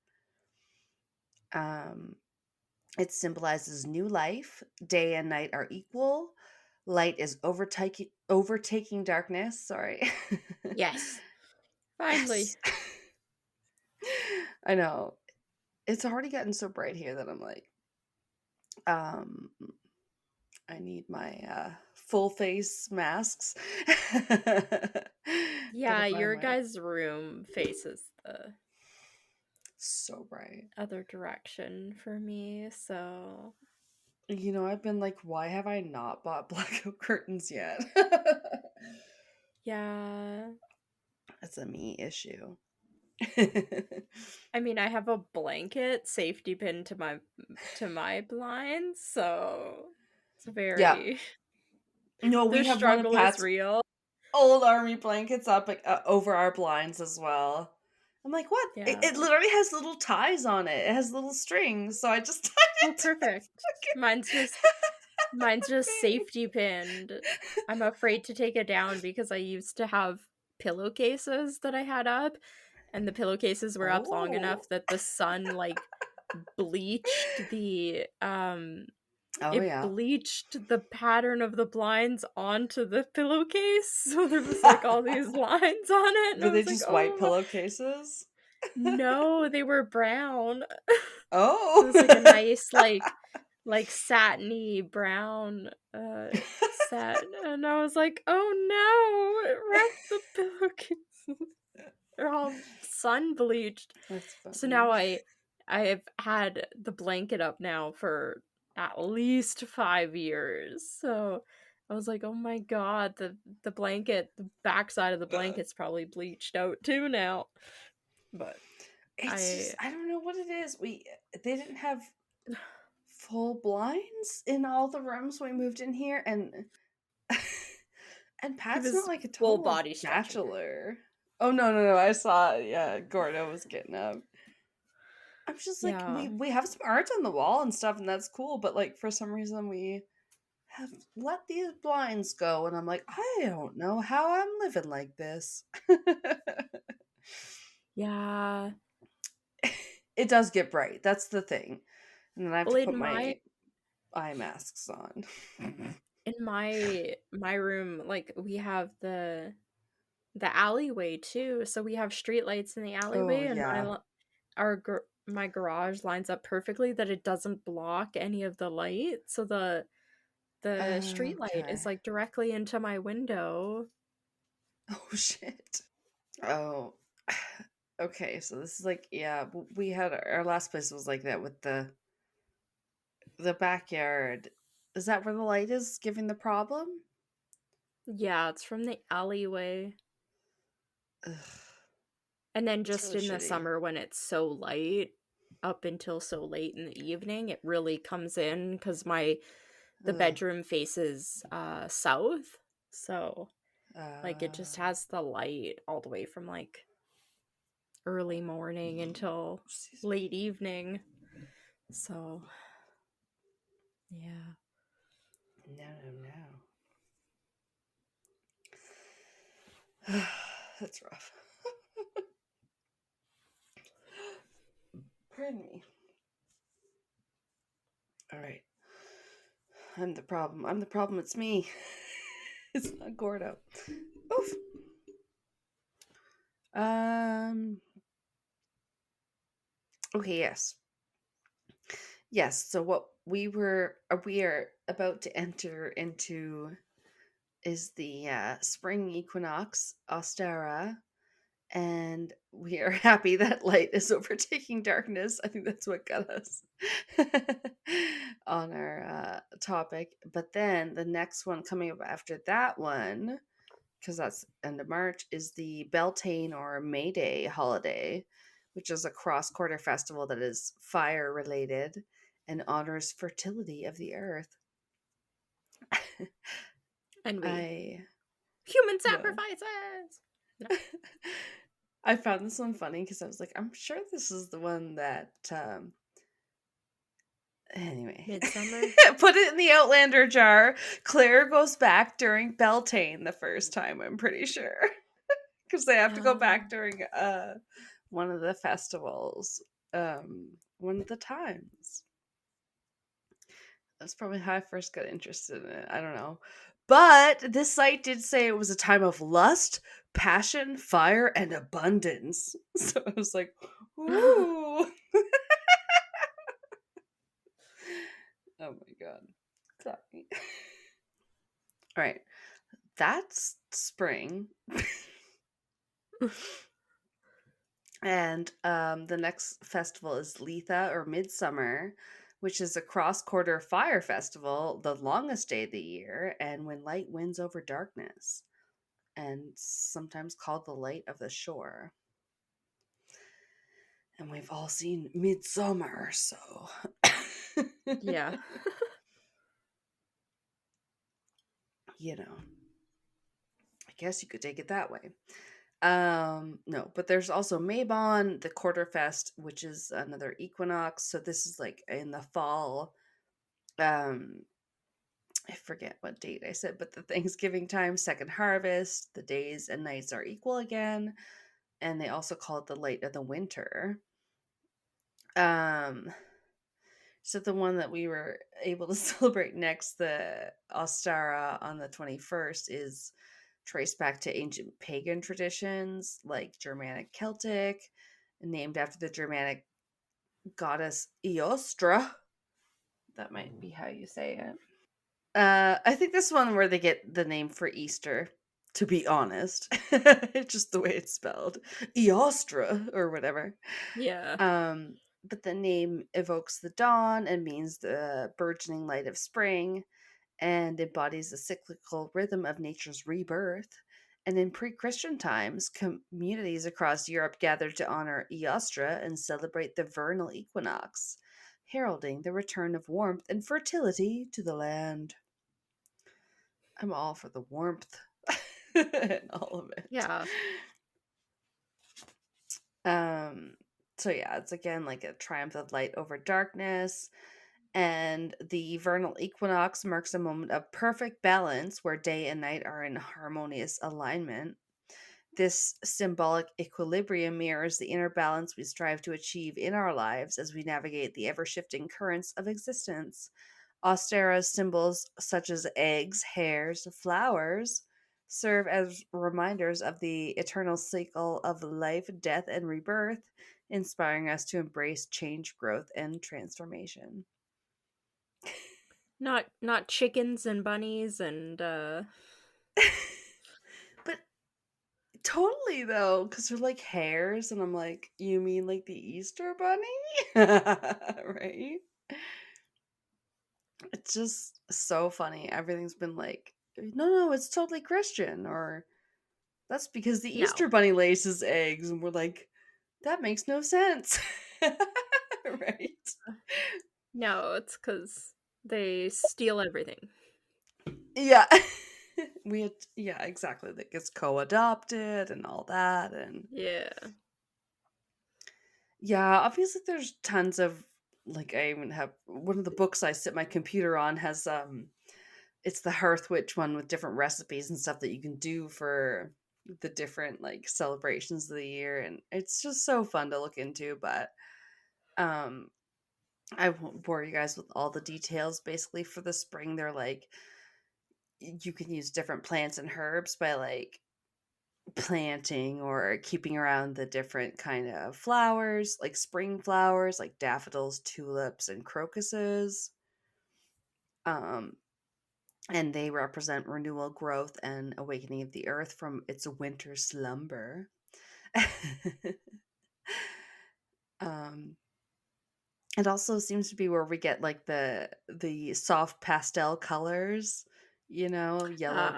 It symbolizes new life. Day and night are equal. Light is overtaking darkness. Sorry. Yes. Finally. Yes. I know. It's already gotten so bright here that I'm like, I need my full face masks. Yeah, your guys' room faces the so bright other direction for me, so I've been like, why have I not bought blackout curtains yet? yeah. That's a me issue. I mean, I have a blanket safety pin to my blinds, so it's very Yeah. No, we the have one of struggle Pat's is real. old army blankets up over our blinds as well. I'm like, what? Yeah. It literally has little ties on it. It has little strings, so I just tied it. Oh, perfect. Mine's just safety pinned. I'm afraid to take it down because I used to have pillowcases that I had up, and the pillowcases were up long enough that the sun like bleached the bleached the pattern of the blinds onto the pillowcase, so there was like all these lines on it. And Were I they was just like, white oh. Pillowcases? No, they were brown. Oh, it was like a nice like satiny brown set, and I was like, oh no, it wrecked the pillowcases. They're all sun bleached. that's funny. So now I have had the blanket up now for at least 5 years. So I was like, oh my god, the blanket, the backside of the blanket's probably bleached out too now. But it's I don't know what it is. They didn't have full blinds in all the rooms when we moved in here, and Pat's not like a total full body bachelor. Oh no! I saw, yeah, Gordo was getting up. I'm just like, we have some art on the wall and stuff, and that's cool, but like for some reason we have let these blinds go, and I'm like, I don't know how I'm living like this. Yeah. It does get bright. That's the thing. And then I have to put my eye masks on. In my room, like, we have the alleyway too, so we have street lights in the alleyway, and my garage lines up perfectly that it doesn't block any of the light, so the street light is like directly into my window. Oh shit. Oh. Okay, so this is like, yeah, we had our last place was like that with the backyard. Is that where the light is giving the problem? Yeah, it's from the alleyway. Ugh. And then just really in the summer when it's so light, up until so late in the evening, it really comes in because the bedroom faces south, so like it just has the light all the way from like early morning until late evening. So yeah. No. That's rough. Pardon me. All right. I'm the problem. It's me. It's not Gordo. Oof. Okay, yes. So what we are about to enter into is the spring equinox, Ostara, and we are happy that light is overtaking darkness. I think that's what got us on our topic. But then the next one coming up after that one, because that's end of March, is the Beltane or May Day holiday, which is a cross quarter festival that is fire related and honors fertility of the earth. And we I human no. sacrifices. No. I found this one funny because I was like, I'm sure this is the one that anyway. Midsummer. Put it in the Outlander jar. Claire goes back during Beltane the first time, I'm pretty sure. Because they have to go back during one of the festivals. One of the times. That's probably how I first got interested in it. I don't know. But this site did say it was a time of lust, passion, fire, and abundance. So I was like, ooh. Oh my god. Sorry. All right. That's spring. And the next festival is Letha or Midsummer, which is a cross-quarter fire festival, the longest day of the year, and when light wins over darkness, and sometimes called the light of the shore. And we've all seen Midsummer, so Yeah. you know, I guess you could take it that way. No, but there's also Mabon, the Quarterfest, which is another equinox. So this is like in the fall. I forget what date I said, but the Thanksgiving time, second harvest, the days and nights are equal again, and they also call it the light of the winter. Um, so the one that we were able to celebrate next, the Ostara on the 21st, is traced back to ancient pagan traditions like Germanic Celtic, named after the Germanic goddess Eostra. That might be how you say it. I think this one where they get the name for Easter, to be honest. It's just the way it's spelled. Eostra or whatever. Yeah. But the name evokes the dawn and means the burgeoning light of spring and embodies the cyclical rhythm of nature's rebirth. And in pre Christian times, communities across Europe gathered to honor Eostra and celebrate the vernal equinox, heralding the return of warmth and fertility to the land. I'm all for the warmth and all of it. Yeah. So yeah, it's again like a triumph of light over darkness. And the vernal equinox marks a moment of perfect balance where day and night are in harmonious alignment. This symbolic equilibrium mirrors the inner balance we strive to achieve in our lives as we navigate the ever shifting currents of existence. Ostera's symbols, such as eggs, hares, flowers, serve as reminders of the eternal cycle of life, death, and rebirth, inspiring us to embrace change, growth, and transformation. Not chickens and bunnies and But totally though, because they're like hares, and I'm like, you mean like the Easter Bunny? Right? It's just so funny. Everything's been like, no, it's totally Christian, or that's because the no. Easter Bunny lays his eggs, and we're like, that makes no sense. Right? No, it's because they steal everything. Yeah. Yeah, exactly. That gets co-adopted and all that, and Yeah. yeah, obviously there's tons of like I even have one of the books I sit my computer on has it's the Hearth Witch one with different recipes and stuff that you can do for the different like celebrations of the year, and it's just so fun to look into, but um I won't bore you guys with all the details. Basically for the spring they're like you can use different plants and herbs by like planting or keeping around the different kind of flowers, like spring flowers, like daffodils, tulips, and crocuses. Um, and they represent renewal, growth, and awakening of the earth from its winter slumber. um, it also seems to be where we get like the soft pastel colors, yellow,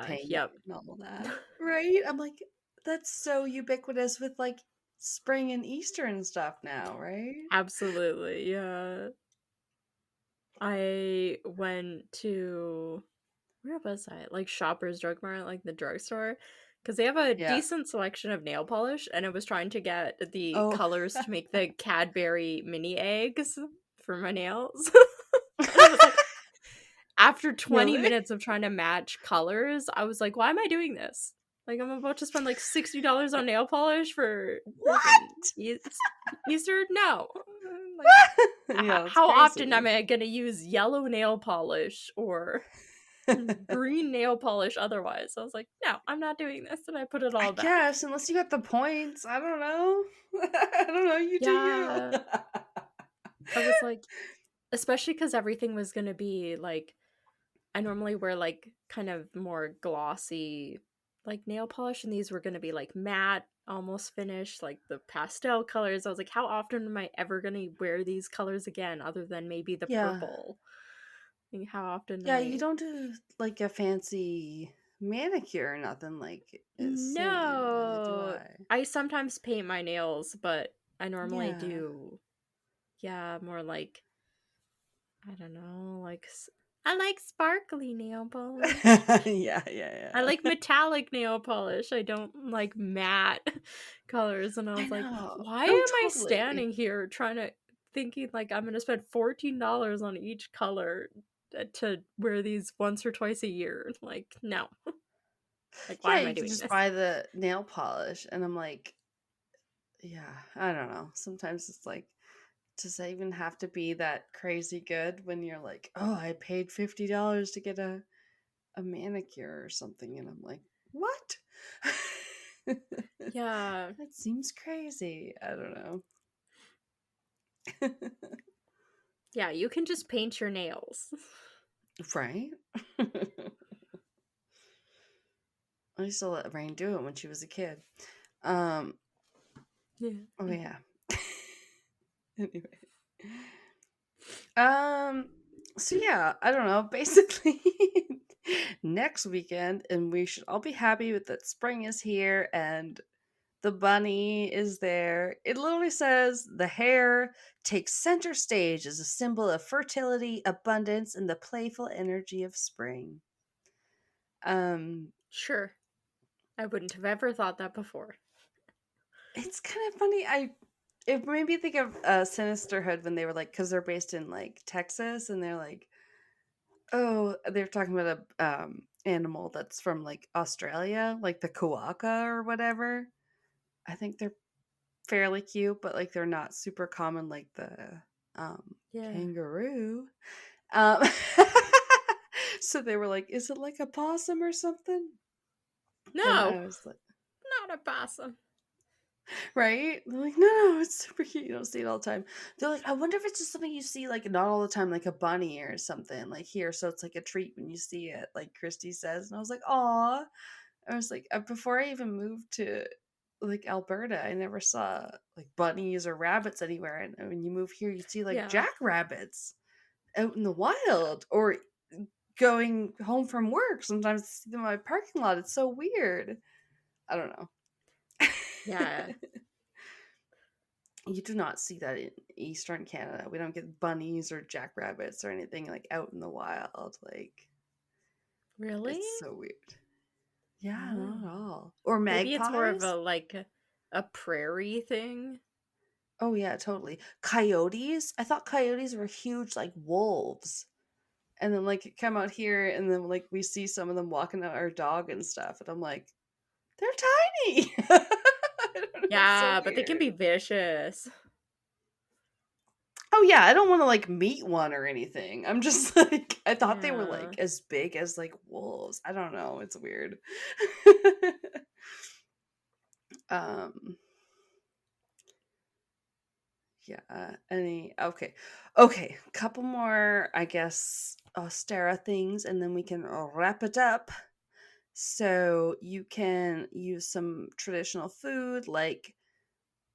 pink, Yep. and all that, right? I'm like, that's so ubiquitous with like spring and Easter and stuff now, right? Absolutely, yeah. I went to, where was I? Like Shoppers Drug Mart, like the drugstore, because they have a Yeah. decent selection of nail polish, and I was trying to get the Oh. colors to make the Cadbury mini eggs for my nails. And I was like, after 20 Really? minutes of trying to match colors, I was like, why am I doing this? Like, I'm about to spend like $60 on nail polish for freaking What? Easter? No. Like, Yeah, that's how often am crazy. I going to use yellow nail polish or green nail polish otherwise? I was like, no, I'm not doing this. And I put it I all back. guess, unless you got the points. I don't know. I don't know. You do Yeah. you. I was like, especially because everything was going to be like, I normally wear like kind of more glossy like nail polish, and these were going to be like matte, almost finished, like the pastel colors. I was like, how often am I ever going to wear these colors again other than maybe the Yeah. purple? Like, how often Yeah, am you I? don't do like a fancy manicure or nothing like Cindy, and neither do No. I. I sometimes paint my nails, but I normally Yeah. do, yeah, more like, I don't know, like I like sparkly nail polish. Yeah. I like metallic nail polish. I don't like matte colors. And I I was like, know. why No, am I totally. standing here thinking like I'm gonna spend $14 on each color to wear these once or twice a year? Like, no. Like, why Yeah, am I you can doing just this? buy the nail polish, and I'm like, yeah, I don't know. Sometimes it's like, does that even have to be that crazy good when you're like, oh, I paid $50 to get a manicure or something, and I'm like, what? Yeah. That seems crazy. I don't know. Yeah, you can just paint your nails. Right? I used to let Rain do it when she was a kid. Um, Yeah. oh yeah. Anyway. So yeah, I don't know. Basically, next weekend, and we should all be happy with that spring is here and the bunny is there. It literally says the hare takes center stage as a symbol of fertility, abundance, and the playful energy of spring. Sure. I wouldn't have ever thought that before. It's kind of funny. It made me think of Sinisterhood when they were like, because they're based in like Texas, and they're like, oh, they're talking about a animal that's from like Australia, like the koaka or whatever. I think they're fairly cute, but like they're not super common like the Yeah. kangaroo. So they were like, is it like a possum or something? And No, I was like, not a possum. right? They're like, no, it's super cute. You don't see it all the time. They're like, I wonder if it's just something you see like not all the time, like a bunny or something like here. So it's like a treat when you see it, like Christy says. And I was like, aw. I was like, before I even moved to like Alberta, I never saw like bunnies or rabbits anywhere. And when you move here, you see like Yeah. jackrabbits out in the wild or going home from work. Sometimes I see them in my parking lot. It's so weird. I don't know. Yeah. You do not see that in Eastern Canada. We don't get bunnies or jackrabbits or anything like out in the wild. Like, Really? it's so weird. Yeah, Oh. not at all. Or Maybe it's more of magpies. a prairie thing. Oh yeah, totally. Coyotes. I thought coyotes were huge, like wolves. And then like come out here, and then like we see some of them walking out our dog and stuff, and I'm like, they're tiny. I don't know, it's so Yeah, but they can weird. be vicious. Oh yeah, I don't want to like meet one or anything. I'm just like, I thought they were Yeah. like as big as like wolves. I don't know. It's weird. Um, yeah. Okay. Couple more, I guess, Ostera things, and then we can wrap it up. So you can use some traditional food like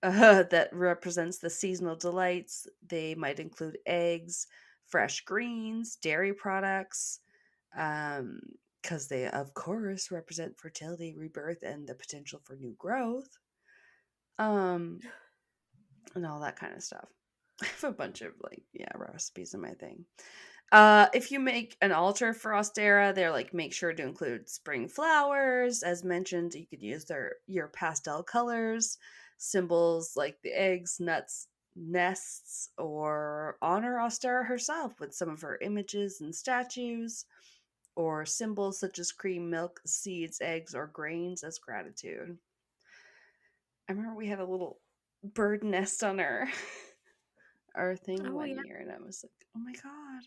that represents the seasonal delights. They might include eggs, fresh greens, dairy products, because they, of course, represent fertility, rebirth, and the potential for new growth, um, and all that kind of stuff. I have a bunch of recipes in my thing. If you make an altar for Ostera, they're like make sure to include spring flowers. As mentioned, you could use your pastel colors, symbols like the eggs, nuts, nests, or honor Ostera herself with some of her images and statues, or symbols such as cream, milk, seeds, eggs, or grains as gratitude. I remember we had a little bird nest on our thing Oh one yeah, year, and I was like, oh my god,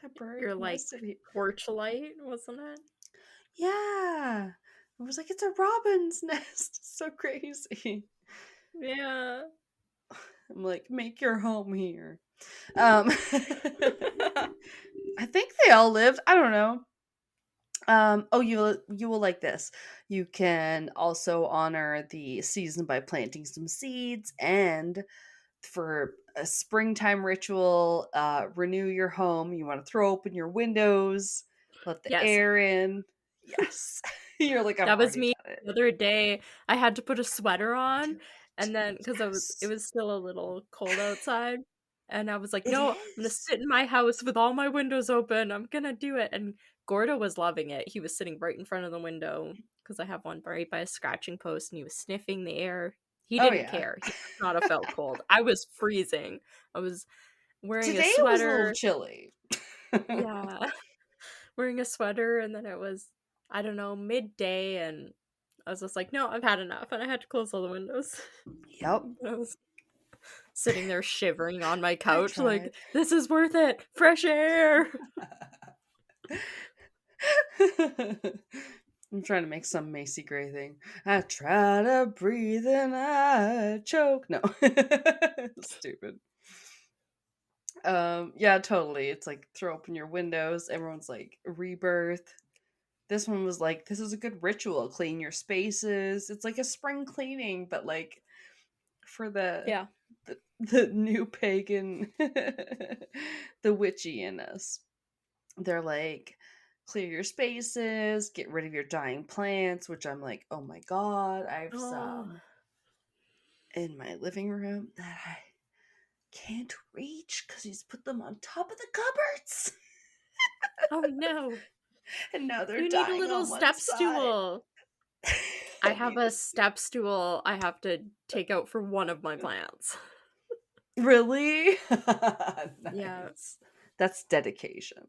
a bird your like nested here. porch light, wasn't it? Yeah. I was like, it's a robin's nest. It's so crazy. Yeah. I'm like, make your home here. I think they all lived. I don't know. You will like this. You can also honor the season by planting some seeds, and for a springtime ritual, renew your home. You want to throw open your windows, let the Yes. air in. Yes. You're like, I've That was already me done it. the other day. I had to put a sweater Do on, it. and then because it Yes. was still a little cold outside, and I was like, It "No, I'm gonna is. sit in my house with all my windows open. I'm gonna do it." And Gordo was loving it. He was sitting right in front of the window because I have one right by a scratching post, and he was sniffing the air. He Oh, didn't yeah. care. He must not have felt cold. I was freezing. I was wearing a Today it was a little sweater. chilly. Yeah, wearing a sweater, and then it was, I don't know, midday, and I was just like, no, I've had enough, and I had to close all the windows. Yep. I was sitting there shivering on my I couch, tried. like, this is worth it, fresh air. I'm trying to make some Macy Gray thing. I try to breathe and I choke. No. Stupid. Yeah, totally. It's like throw open your windows. Everyone's like rebirth. This one was like, this is a good ritual. Clean your spaces. It's like a spring cleaning, but like for Yeah. the new pagan, the witchy in us. They're like, clear your spaces, get rid of your dying plants, which I'm like, oh my god, I have Oh, some in my living room that I can't reach because he's put them on top of the cupboards. oh no. And now they're You need a dying little on one step side. stool. I I have need a a step stool I have to take out for one of my plants. Really? Yeah. Nice. That's dedication.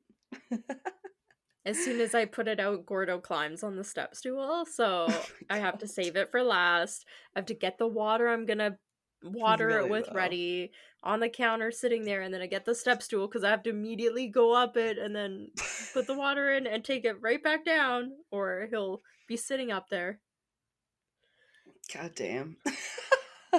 As soon as I put it out, Gordo climbs on the step stool, so I have to save it for last. I have to get the water I'm gonna water it Really with though. ready on the counter sitting there, and then I get the step stool because I have to immediately go up it and then put the water in and take it right back down, or he'll be sitting up there. God damn.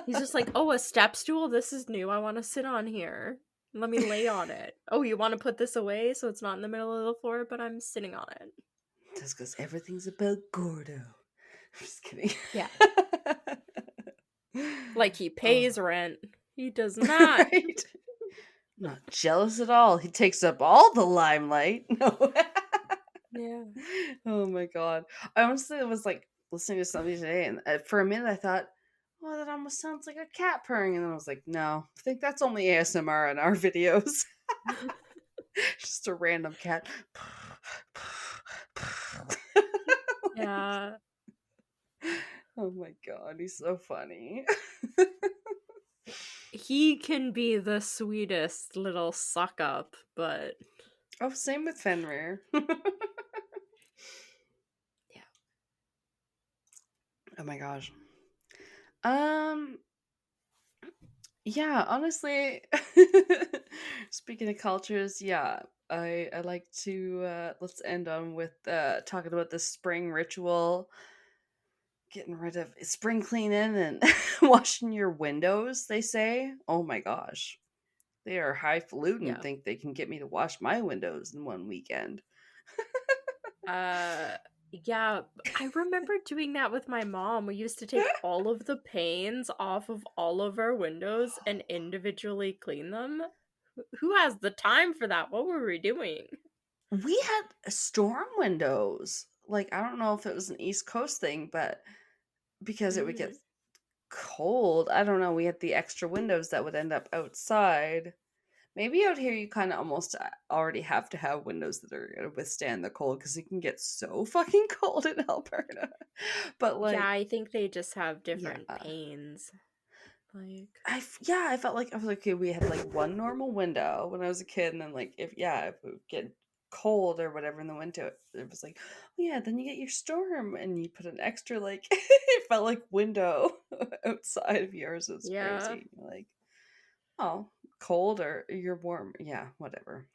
He's just like, oh, a step stool? This is new. I want to sit on here. Let me lay on it. Oh, you want to put this away so it's not in the middle of the floor, but I'm sitting on it. Just because everything's about Gordo. I'm just kidding. Yeah. Like he Oh, pays rent. He does not. right? Not jealous at all. He takes up all the limelight. No. Yeah. Oh my god. I honestly was like listening to something today, and for a minute I thought, oh, that almost sounds like a cat purring. And then I was like, no, I think that's only ASMR in our videos. Just a random cat. Yeah. Oh my god, he's so funny. He can be the sweetest little suck up, but Oh, same with Fenrir. yeah. Oh my gosh. Yeah, honestly, speaking of cultures, yeah, I like to let's end on with talking about the spring ritual. getting rid of spring cleaning and washing your windows, they say. Oh my gosh. They are highfalutin, Yeah. think they can get me to wash my windows in one weekend. Yeah, I remember doing that with my mom. We used to take all of the panes off of all of our windows and individually clean them. Who has the time for that? What were we doing? We had storm windows. Like, I don't know if it was an East Coast thing, but because it would get Mm. cold, I don't know. We had the extra windows that would end up outside. Maybe out here you kind of almost already have to have windows that are going to withstand the cold because it can get so fucking cold in Alberta. But Yeah, like, I think they just have yeah, different panes. Like, I felt like I was like, okay, we had like one normal window when I was a kid, and then like if it would get cold or whatever in the winter, it was like, oh yeah, then you get your storm and you put an extra like it felt like window outside of yours. It's yeah. crazy. Like, oh, cold or you're warm, yeah, whatever.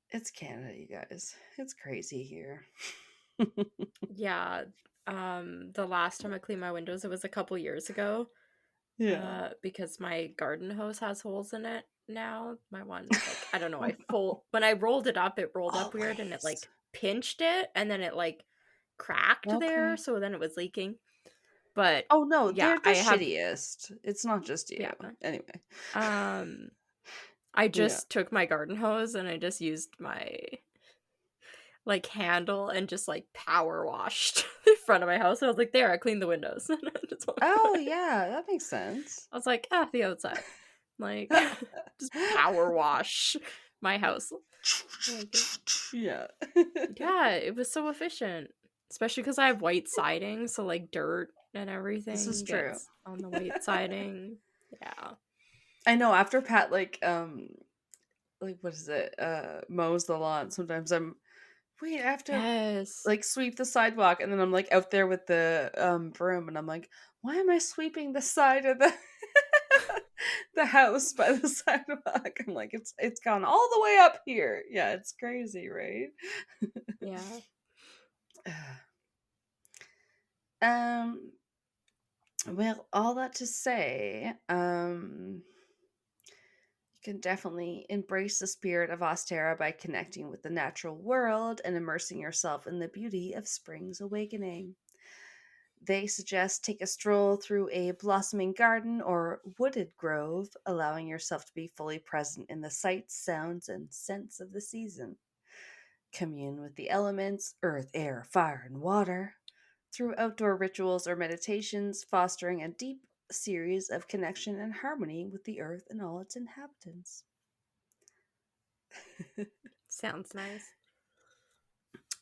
It's Canada, you guys. It's crazy here. Yeah. The last time I cleaned my windows, it was a couple years ago. Yeah. Because my garden hose has holes in it now. My one, like, I don't know, when I rolled it rolled up weird and it Always. like pinched it and then it like cracked there, Okay. so then it was leaking. But Oh no, yeah, they're the I have shittiest. It's not just you. yeah. Anyway. Um I Yeah. just took my garden hose and I just used my like handle and just like power washed the front of my house. And I was like, there, I cleaned the windows. And I just walked Oh away. yeah, that makes sense. I was like, the outside. Like, just power wash my house. Like, Yeah. yeah, it was so efficient. Especially because I have white siding, so like dirt and This is everything true. gets on the white siding. Yeah. I know after Pat like what is it? Mows the lawn. Sometimes I have to Yes. like sweep the sidewalk and then I'm like out there with the broom and I'm like, why am I sweeping the side of the the house by the sidewalk? I'm like, it's gone all the way up here. Yeah, it's crazy, right? Yeah. um well, all that to say, you can definitely embrace the spirit of Ostera by connecting with the natural world and immersing yourself in the beauty of spring's awakening. They suggest take a stroll through a blossoming garden or wooded grove, allowing yourself to be fully present in the sights, sounds, and scents of the season. Commune with the elements, earth, air, fire, and water, through outdoor rituals or meditations, fostering a deep series of connection and harmony with the earth and all its inhabitants. Sounds nice.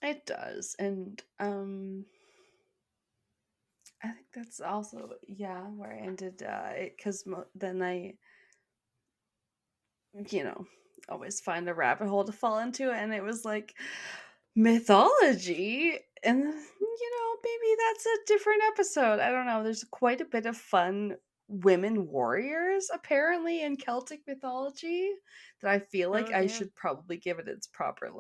It does. And I think that's also where I ended it because then I always find a rabbit hole to fall into, and it was like mythology, and maybe that's a different episode. I don't know. There's quite a bit of fun women warriors apparently in Celtic mythology that I feel like Oh, I yeah. should probably give it its proper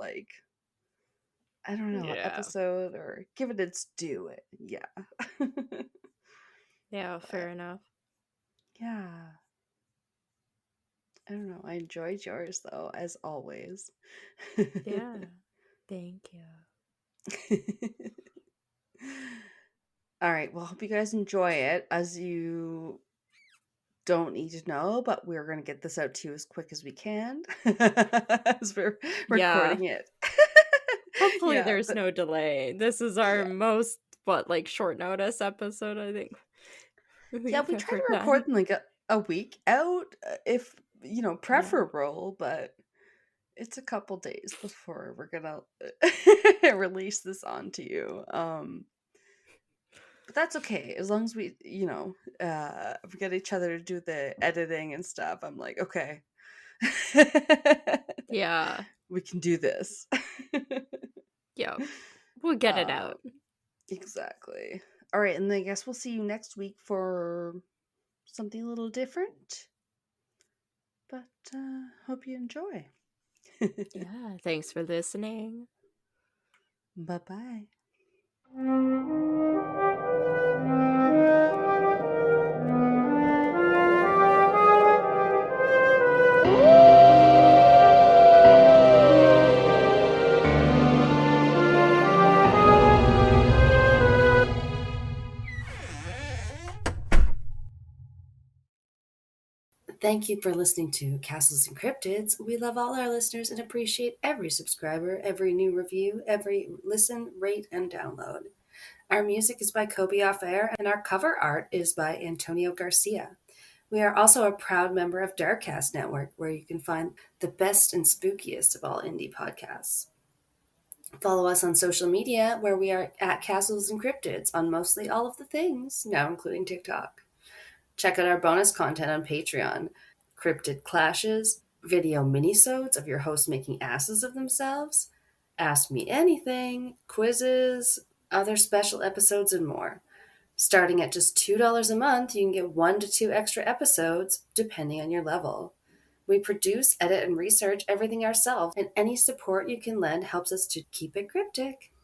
I don't know, Yeah. episode or give it its due. Yeah. Yeah, But fair enough. yeah. I don't know. I enjoyed yours though, as always. Yeah. Thank you. All right. Well, hope you guys enjoy it. As you don't need to know, but we're going to get this out to you as quick as we can as we're Yeah. recording it. Hopefully Yeah. there's no delay. This is our Yeah. most, short notice episode, I think Yeah. we've We try ever to done. record in like a week out if, Yeah. preferable, but it's a couple days before we're going to release this onto you. But that's okay as long as we we get each other to do the editing and stuff. I'm like, okay. Yeah. We can do this. Yeah. We'll get it uh, out. exactly. All right, and then I guess we'll see you next week for something a little different, but hope you enjoy. Yeah. Thanks for listening. Bye-bye. Thank you for listening to Castles and Cryptids. We love all our listeners and appreciate every subscriber, every new review, every listen, rate, and download. Our music is by Kobe Off Air, and our cover art is by Antonio Garcia. We are also a proud member of Darkcast Network, where you can find the best and spookiest of all indie podcasts. Follow us on social media, where we are at Castles and Cryptids on mostly all of the things, now including TikTok. Check out our bonus content on Patreon. Cryptid clashes, video minisodes of your hosts making asses of themselves, Ask Me Anything, quizzes, other special episodes, and more. Starting at just $2 a month, you can get 1 to 2 extra episodes, depending on your level. We produce, edit, and research everything ourselves, and any support you can lend helps us to keep it cryptic.